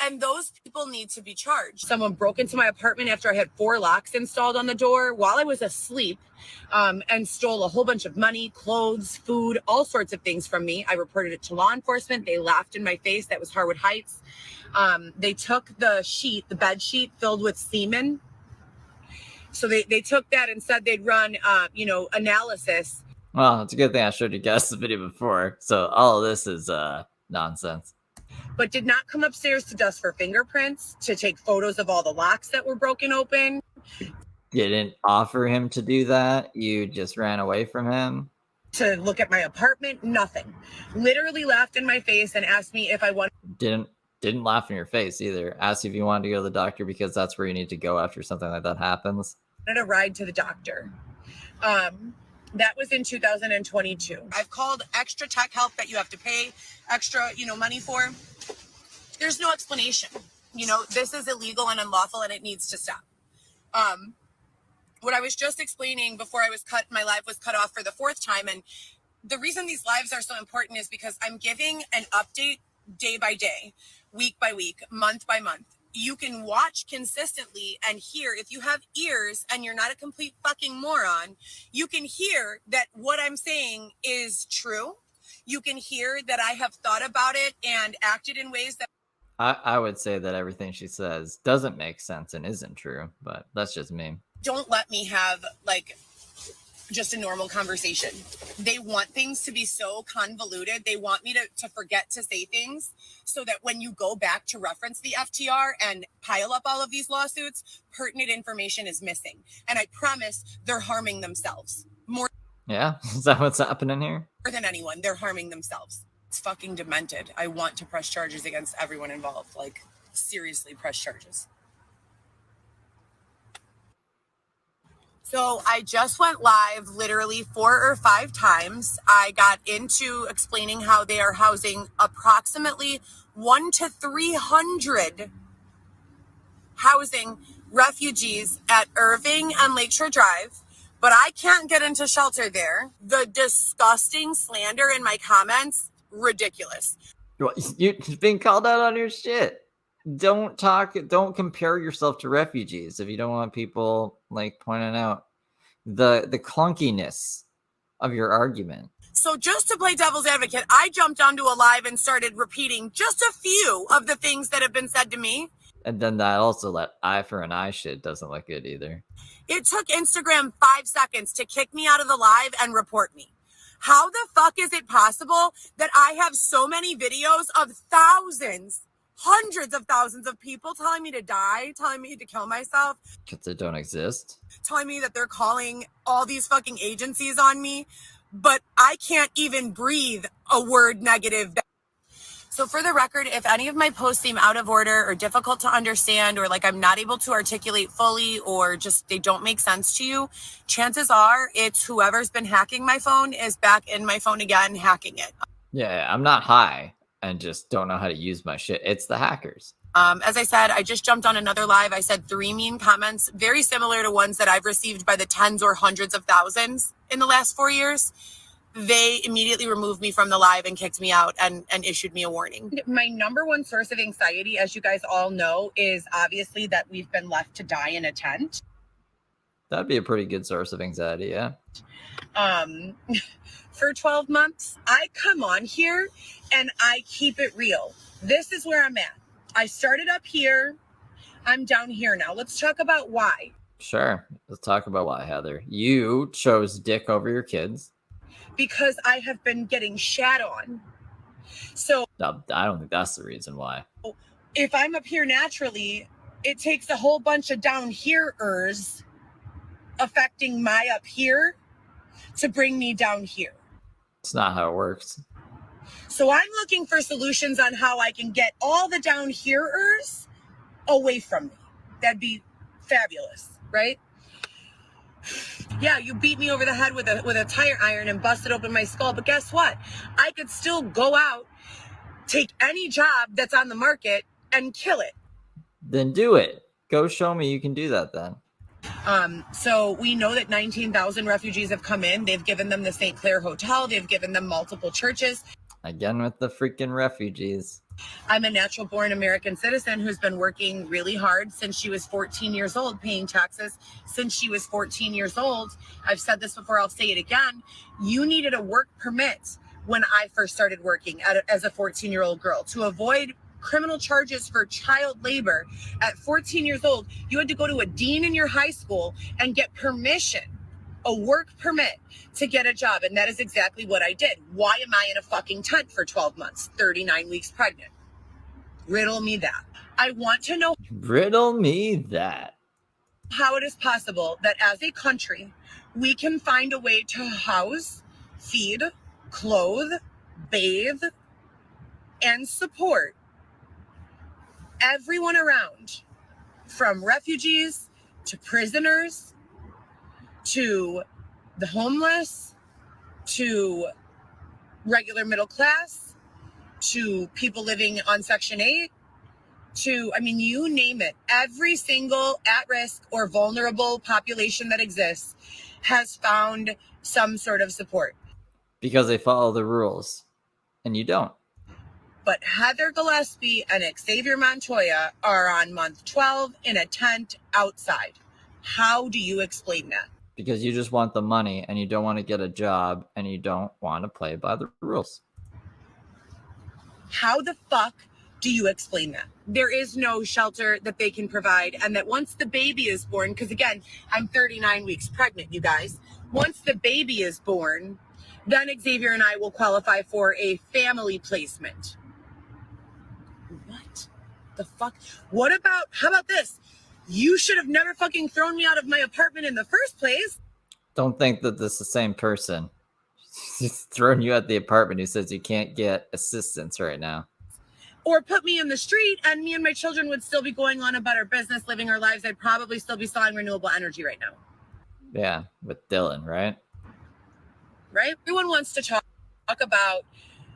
B: And those people need to be charged. Someone broke into my apartment after I had 4 locks installed on the door while I was asleep, and stole a whole bunch of money, clothes, food, all sorts of things from me. I reported it to law enforcement. They laughed in my face. That was Harwood Heights. They took the sheet, the bed sheet filled with semen. So they took that and said they'd run, analysis.
A: Well, it's a good thing I showed you guys the video before. So all of this is nonsense.
B: But did not come upstairs to dust for fingerprints, to take photos of all the locks that were broken open.
A: Didn't offer him to do that. You just ran away from him.
B: To look at my apartment, nothing. Literally laughed in my face and asked me if I wanted.
A: Didn't laugh in your face either. Asked if you wanted to go to the doctor because that's where you need to go after something like that happens.
B: A ride to the doctor. That was in 2022. I've called extra tech help that you have to pay extra, money for. There's no explanation. This is illegal and unlawful and it needs to stop. What I was just explaining before my live was cut off for the 4th time. And the reason these lives are so important is because I'm giving an update day by day, week by week, month by month. You can watch consistently and hear. If you have ears and you're not a complete fucking moron, you can hear that what I'm saying is true. You can hear that I have thought about it and acted in ways that
A: I would say that everything she says doesn't make sense and isn't true, but that's just me.
B: don't let me have just a normal conversation. They want things to be so convoluted. They want me to forget to say things so that when you go back to reference the FTR and pile up all of these lawsuits, pertinent information is missing. And I promise they're harming themselves more.
A: Yeah? Is that what's happening here?
B: More than anyone, they're harming themselves. It's fucking demented. I want to press charges against everyone involved. Seriously, press charges. So I just went live literally 4 or 5 times. I got into explaining how they are housing approximately 1 to 300 housing refugees at Irving and Lakeshore Drive, but I can't get into shelter there. The disgusting slander in my comments, ridiculous.
A: You're being called out on your shit. Don't compare yourself to refugees if you don't want people pointing out the clunkiness of your argument.
B: So just to play devil's advocate, I jumped onto a live and started repeating just a few of the things that have been said to me.
A: And then that eye for an eye shit doesn't look good either.
B: It took Instagram 5 seconds to kick me out of the live and report me. How the fuck is it possible that I have so many videos of thousands, hundreds of thousands of people telling me to die, telling me to kill myself?
A: Because they don't exist.
B: Telling me that they're calling all these fucking agencies on me, but I can't even breathe a word negative. So for the record, if any of my posts seem out of order or difficult to understand, or I'm not able to articulate fully, or just they don't make sense to you, chances are it's whoever's been hacking my phone is back in my phone again, hacking it.
A: Yeah, I'm not high and just don't know how to use my shit. It's the hackers.
B: As I said, I just jumped on another live. I said 3 mean comments, very similar to ones that I've received by the tens or hundreds of thousands in the last 4 years. they immediately removed me from the live and kicked me out and issued me a warning. My number one source of anxiety, as you guys all know, is obviously that we've been left to die in a tent.
A: That'd be a pretty good source of anxiety, yeah.
B: For 12 months, I come on here and I keep it real. This is where I'm at. I started up here. I'm down here now. Let's talk about why.
A: Sure. Let's talk about why, Heather. You chose dick over your kids.
B: Because I have been getting shat on. So
A: No, I don't think that's the reason why.
B: if I'm up here naturally, it takes a whole bunch of down here-ers affecting my up here to bring me down here.
A: It's not how it works.
B: So I'm looking for solutions on how I can get all the down here-ers away from me. That'd be fabulous, right? Yeah, you beat me over the head with a tire iron and busted open my skull, but guess what? I could still go out, take any job that's on the market and kill it.
A: Then do it. Go show me you can do that then.
B: So we know that 19,000 refugees have come in. They've given them the St. Clair Hotel. They've given them multiple churches.
A: Again with the freaking refugees.
B: I'm a natural born American citizen who's been working really hard since she was 14 years old, paying taxes since she was 14 years old. I've said this before, I'll say it again. You needed a work permit when I first started working as a 14-year-old girl to avoid criminal charges for child labor. At 14 years old, you had to go to a dean in your high school and get permission, a work permit to get a job. And that is exactly what I did. Why am I in a fucking tent for 12 months, 39 weeks pregnant? Riddle me that. I want to know.
A: Riddle me that.
B: How it is possible that as a country, we can find a way to house, feed, clothe, bathe, and support everyone around, from refugees to prisoners to the homeless to regular middle class to people living on Section 8 to, I mean, you name it. Every single at-risk or vulnerable population that exists has found some sort of support.
A: Because they follow the rules. And you don't.
B: But Heather Gillespie and Xavier Montoya are on month 12 in a tent outside. How do you explain that?
A: Because you just want the money and you don't want to get a job and you don't want to play by the rules.
B: How the fuck do you explain that? There is no shelter that they can provide, and that once the baby is born, because again, I'm 39 weeks pregnant, you guys. Once the baby is born, then Xavier and I will qualify for a family placement. What the fuck? How about this? You should have never fucking thrown me out of my apartment in the first place.
A: Don't think that this is the same person. She's throwing you out the apartment who says you can't get assistance right now.
B: Or put me in the street and me and my children would still be going on about our business, living our lives. I'd probably still be selling renewable energy right now.
A: Yeah, with Dylan, right?
B: Right? Everyone wants to talk about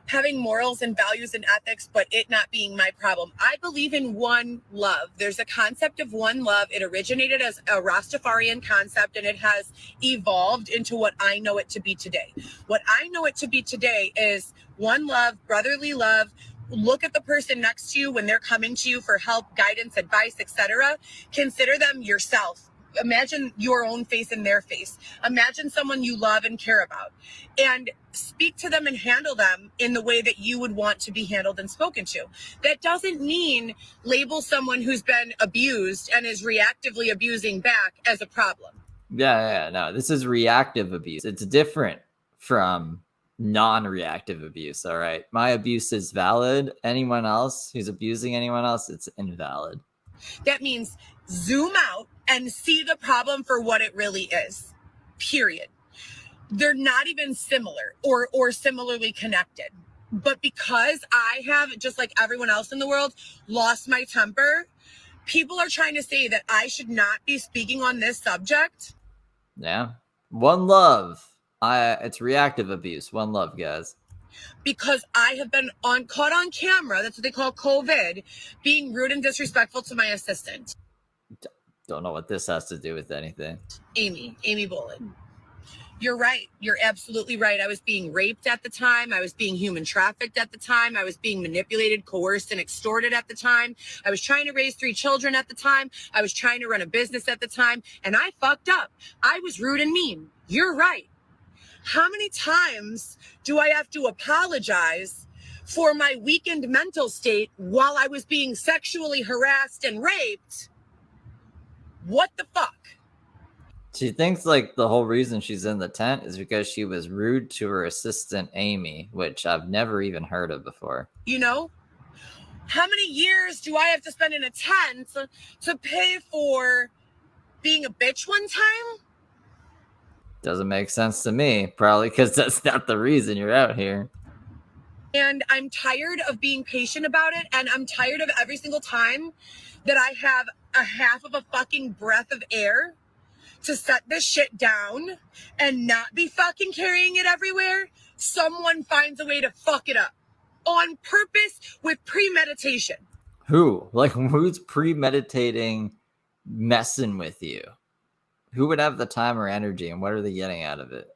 B: having morals and values and ethics, but it not being my problem. I believe in one love. There's a concept of one love. It originated as a Rastafarian concept, and it has evolved into what I know it to be today. What I know it to be today is one love, brotherly love. Look at the person next to you when they're coming to you for help, guidance, advice, etc. Consider them yourself. Imagine your own face in their face. Imagine someone you love and care about, and speak to them and handle them in the way that you would want to be handled and spoken to. That doesn't mean label someone who's been abused and is reactively abusing back as a problem.
A: Yeah, no, this is reactive abuse. It's different from non-reactive abuse, all right? My abuse is valid. Anyone else who's abusing anyone else, it's invalid.
B: That means zoom out and see the problem for what it really is, period. They're not even similar or similarly connected. But because I have, just like everyone else in the world, lost my temper, people are trying to say that I should not be speaking on this subject.
A: Yeah. One love. It's reactive abuse. One love, guys.
B: Because I have been caught on camera, that's what they call COVID, being rude and disrespectful to my assistant.
A: Don't know what this has to do with anything.
B: Amy Bolin. You're right. You're absolutely right. I was being raped at the time. I was being human trafficked at the time. I was being manipulated, coerced, and extorted at the time. I was trying to raise 3 children at the time. I was trying to run a business at the time. And I fucked up. I was rude and mean. You're right. How many times do I have to apologize for my weakened mental state while I was being sexually harassed and raped? What the fuck?
A: She thinks like the whole reason she's in the tent is because she was rude to her assistant Amy, which I've never even heard of before.
B: You know, how many years do I have to spend in a tent to pay for being a bitch one time?
A: Doesn't make sense to me, probably because that's not the reason you're out here.
B: And I'm tired of being patient about it, and I'm tired of every single time that I have a half of a fucking breath of air to set this shit down and not be fucking carrying it everywhere, someone finds a way to fuck it up on purpose with premeditation.
A: Who? Like, who's premeditating messing with you? Who would have the time or energy, and what are they getting out of it?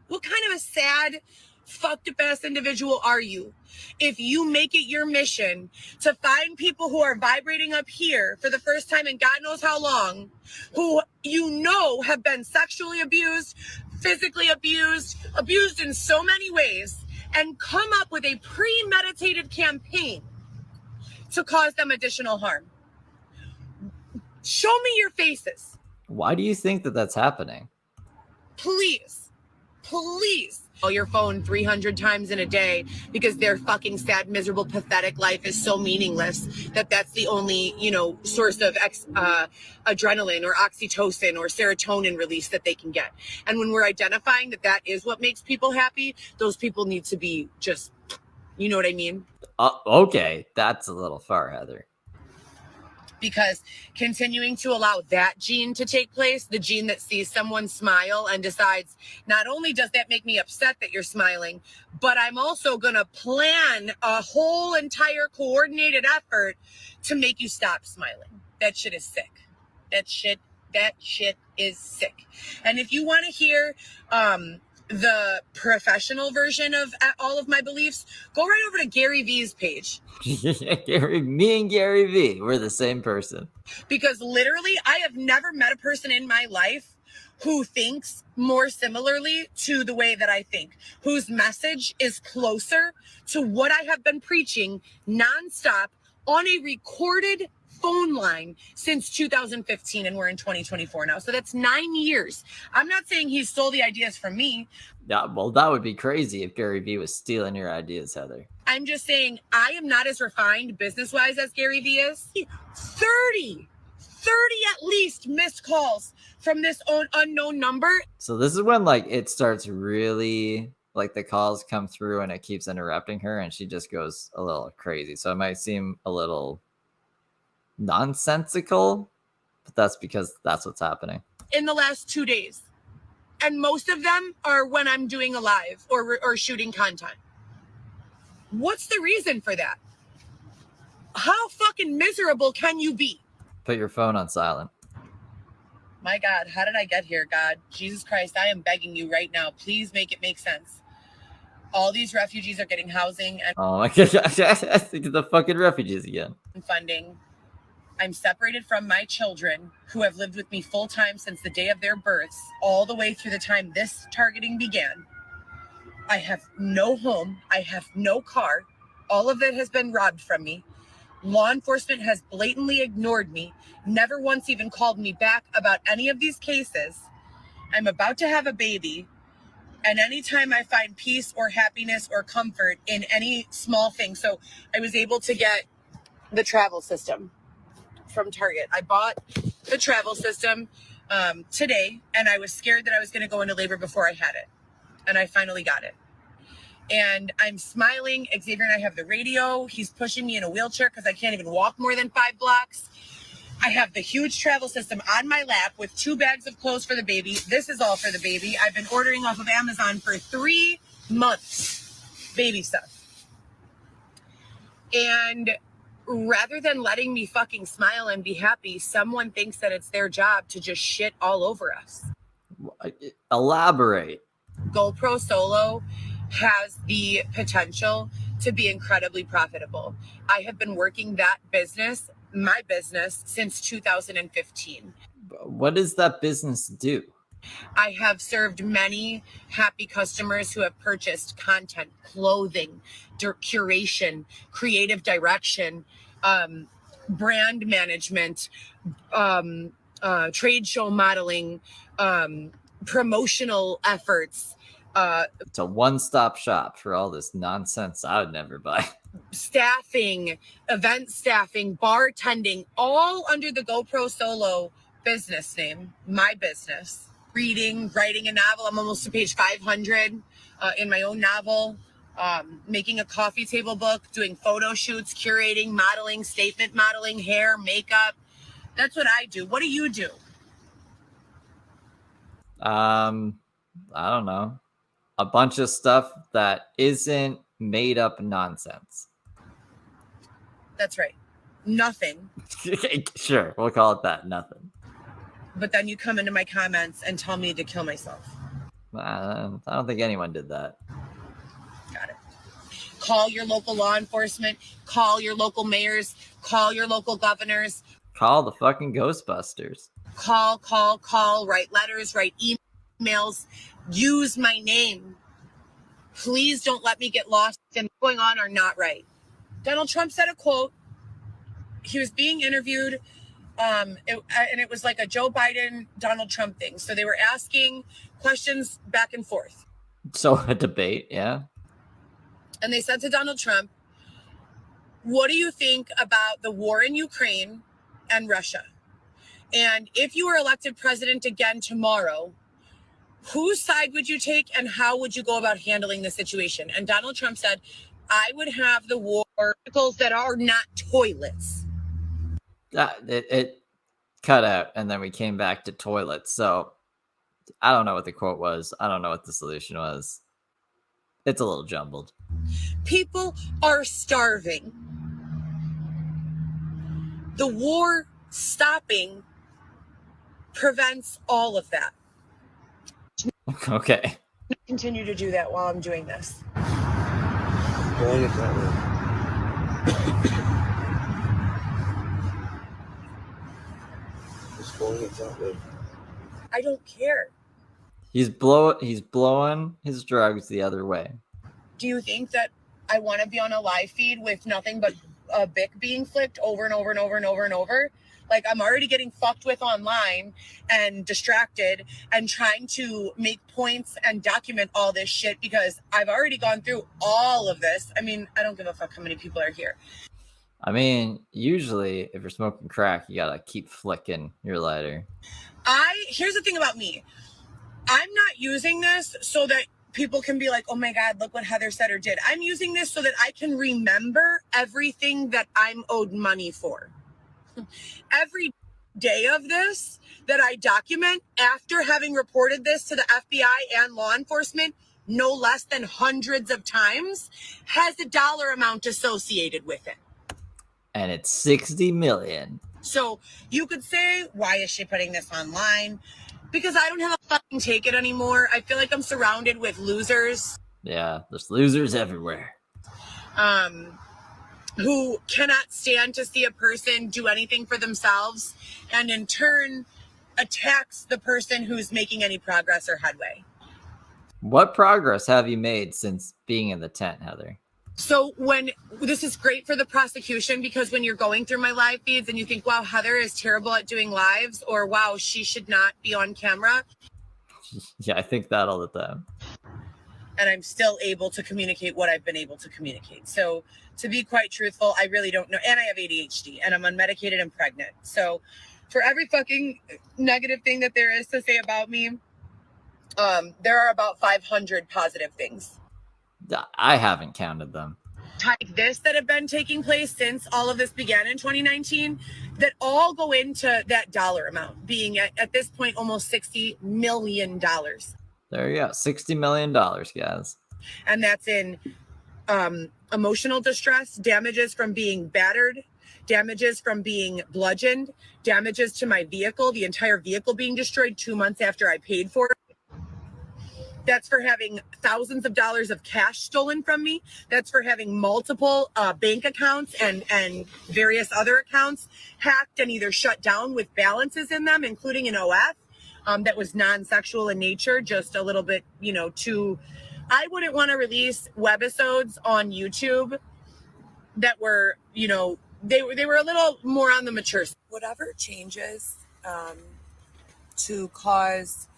B: What kind of a sad, fucked up ass individual are you if you make it your mission to find people who are vibrating up here for the first time in God knows how long, who you know have been sexually abused, physically abused in so many ways, and come up with a premeditated campaign to cause them additional harm? Show me your faces.
A: Why do you think that that's happening?
B: Please. Call your phone 300 times in a day because their fucking sad, miserable, pathetic life is so meaningless that that's the only, source of adrenaline or oxytocin or serotonin release that they can get. And when we're identifying that is what makes people happy, those people need to be just, you know what I mean?
A: Okay, that's a little far, Heather.
B: Because continuing to allow that gene to take place, the gene that sees someone smile and decides, not only does that make me upset that you're smiling, but I'm also going to plan a whole entire coordinated effort to make you stop smiling. That shit is sick. That shit is sick. And if you want to hear the professional version of all of my beliefs, go right over to Gary V's page.
A: Me and Gary V, we're the same person.
B: Because literally, I have never met a person in my life who thinks more similarly to the way that I think, whose message is closer to what I have been preaching nonstop on a recorded phone line since 2015, and we're in 2024 now. So that's 9 years. I'm not saying he stole the ideas from me.
A: Yeah, well, that would be crazy if Gary Vee was stealing your ideas, Heather.
B: I'm just saying I am not as refined business-wise as Gary Vee is. 30 at least missed calls from this unknown number.
A: So this is when it starts really, the calls come through and it keeps interrupting her and she just goes a little crazy. So it might seem a little nonsensical, but that's because that's what's happening.
B: In the last 2 days. And most of them are when I'm doing a live or shooting content. What's the reason for that? How fucking miserable can you be?
A: Put your phone on silent.
B: My God, how did I get here, God? Jesus Christ, I am begging you right now. Please make it make sense. All these refugees are getting housing and
A: oh my gosh, the fucking refugees again.
B: Funding. I'm separated from my children who have lived with me full time since the day of their births, all the way through the time this targeting began. I have no home. I have no car. All of it has been robbed from me. Law enforcement has blatantly ignored me, never once even called me back about any of these cases. I'm about to have a baby. And anytime I find peace or happiness or comfort in any small thing. So I was able to get the travel system from Target. I bought the travel system today, and I was scared that I was going to go into labor before I had it. And I finally got it. And I'm smiling. Xavier and I have the radio. He's pushing me in a wheelchair because I can't even walk more than 5 blocks. I have the huge travel system on my lap with 2 bags of clothes for the baby. This is all for the baby. I've been ordering off of Amazon for 3 months, baby stuff. And rather than letting me fucking smile and be happy, someone thinks that it's their job to just shit all over us.
A: Elaborate.
B: GoPro Solo has the potential to be incredibly profitable. I have been working my business, since 2015.
A: What does that business do?
B: I have served many happy customers who have purchased content, clothing, curation, creative direction, brand management, trade show modeling, promotional efforts,
A: It's a one-stop shop for all this nonsense I would never buy.
B: staffing, event staffing, bartending, all under the GoPro Solo business name, my business. Reading, writing a novel. I'm almost to page 500 in my own novel. Making a coffee table book, doing photo shoots, curating, modeling, statement modeling, hair, makeup. That's what I do. What do you do?
A: I don't know. A bunch of stuff that isn't made up nonsense.
B: That's right. Nothing.
A: Sure, we'll call it that. Nothing.
B: But then you come into my comments and tell me to kill myself.
A: I don't think anyone did that.
B: Got it. Call your local law enforcement. Call your local mayors. Call your local governors.
A: Call the fucking Ghostbusters.
B: Call. Write letters. Write emails. Use my name. Please don't let me get lost in what's going on are not right. Donald Trump said a quote. He was being interviewed. And it was like a Joe Biden, Donald Trump thing. So they were asking questions back and forth.
A: So a debate, yeah.
B: And they said to Donald Trump, what do you think about the war in Ukraine and Russia? And if you were elected president again tomorrow, whose side would you take and how would you go about handling the situation? And Donald Trump said, I would have the war articles that are not toilets.
A: It cut out and then we came back to toilets. So I don't know what the quote was. I don't know what the solution was. It's a little jumbled.
B: People are starving. The war stopping prevents all of that.
A: Okay.
B: Continue to do that while I'm doing this.
I: Going it that way. Just going it that way.
B: I don't care.
A: He's blowing his drugs the other way.
B: Do you think that I want to be on a live feed with nothing but a Bic being flipped over and over and over and over and over? Like, I'm already getting fucked with online and distracted and trying to make points and document all this shit because I've already gone through all of this. I mean, I don't give a fuck how many people are here.
A: I mean, usually if you're smoking crack, you gotta keep flicking your lighter.
B: Here's the thing about me. I'm not using this so that people can be like, oh my God, look what Heather said or did. I'm using this so that I can remember everything that I'm owed money for. Every day of this that I document after having reported this to the FBI and law enforcement, no less than hundreds of times, has a dollar amount associated with it.
A: And it's 60 million.
B: So you could say, why is she putting this online? Because I don't have a fucking take it anymore. I feel like I'm surrounded with losers.
A: Yeah, there's losers everywhere.
B: Who cannot stand to see a person do anything for themselves and in turn attacks the person who's making any progress or headway.
A: What progress have you made since being in the tent, Heather?
B: So this is great for the prosecution because when you're going through my live feeds and you think, wow, Heather is terrible at doing lives, or wow, she should not be on camera.
A: Yeah, I think that all the time.
B: And I'm still able to communicate what I've been able to communicate. So to be quite truthful, I really don't know. And I have ADHD and I'm unmedicated and pregnant. So for every fucking negative thing that there is to say about me, there are about 500 positive things.
A: I haven't counted them.
B: Like this that have been taking place since all of this began in 2019 that all go into that dollar amount being at this point almost $60 million.
A: There you go. $60 million, guys.
B: And that's in emotional distress, damages from being battered, damages from being bludgeoned, damages to my vehicle, the entire vehicle being destroyed 2 months after I paid for it. That's for having thousands of dollars of cash stolen from me. That's for having multiple bank accounts and various other accounts hacked and either shut down with balances in them, including an OF that was non-sexual in nature, just a little bit, too. I wouldn't want to release webisodes on YouTube that were, they were a little more on the mature side. Whatever changes to cause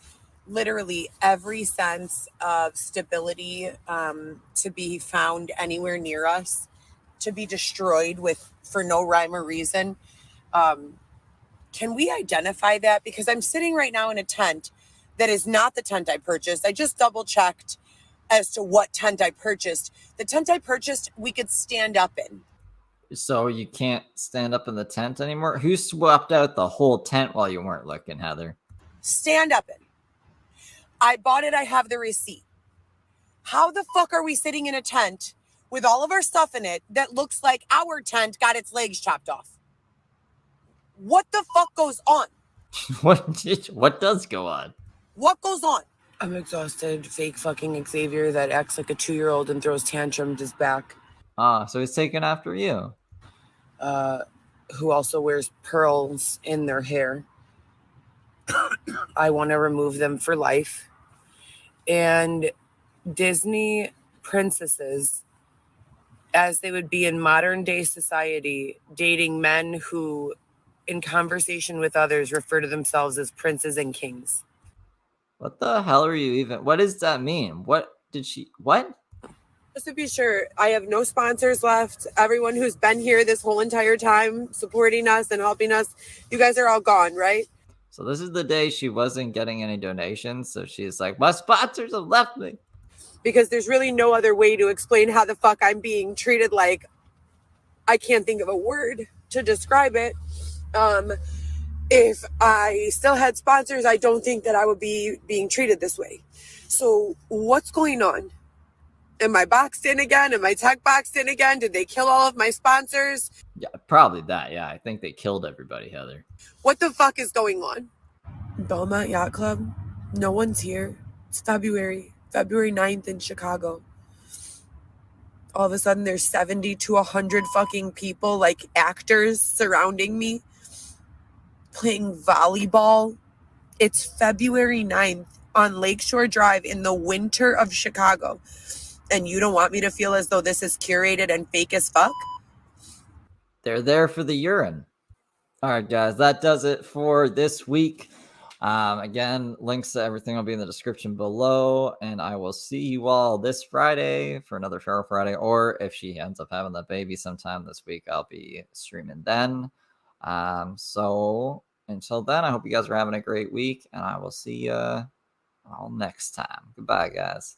B: literally every sense of stability to be found anywhere near us, to be destroyed for no rhyme or reason. Can we identify that? Because I'm sitting right now in a tent that is not the tent I purchased. I just double checked as to what tent I purchased. The tent I purchased, we could stand up in.
A: So you can't stand up in the tent anymore? Who swapped out the whole tent while you weren't looking, Heather?
B: Stand up in. I bought it. I have the receipt. How the fuck are we sitting in a tent with all of our stuff in it that looks like our tent got its legs chopped off? What the fuck goes on?
A: What does go on?
B: What goes on? I'm exhausted. Fake fucking Xavier that acts like a 2-year-old and throws tantrums is back.
A: So he's taking after you.
B: Who also wears pearls in their hair. I want to remove them for life. And Disney princesses, as they would be in modern day society, dating men who, in conversation with others, refer to themselves as princes and kings.
A: What the hell are you even? What does that mean? What?
B: Just to be sure, I have no sponsors left. Everyone who's been here this whole entire time supporting us and helping us, you guys are all gone, right?
A: So this is the day she wasn't getting any donations. So she's like, my sponsors have left me.
B: Because there's really no other way to explain how the fuck I'm being treated. Like, I can't think of a word to describe it. If I still had sponsors, I don't think that I would be being treated this way. So what's going on? Am I boxed in again? Am I tech boxed in again? Did they kill all of my sponsors?
A: Yeah, probably that. Yeah, I think they killed everybody, Heather.
B: What the fuck is going on? Belmont Yacht Club? No one's here. It's February 9th in Chicago. All of a sudden there's 70 to 100 fucking people, like actors, surrounding me, playing volleyball. It's February 9th on Lakeshore Drive in the winter of Chicago. And you don't want me to feel as though this is curated and fake as fuck?
A: They're there for the urine. All right, guys, that does it for this week. Again, links to everything will be in the description below, and I will see you all this Friday for another Feral Friday, or if she ends up having that baby sometime this week, I'll be streaming then. So until then, I hope you guys are having a great week, and I will see you all next time. Goodbye, guys.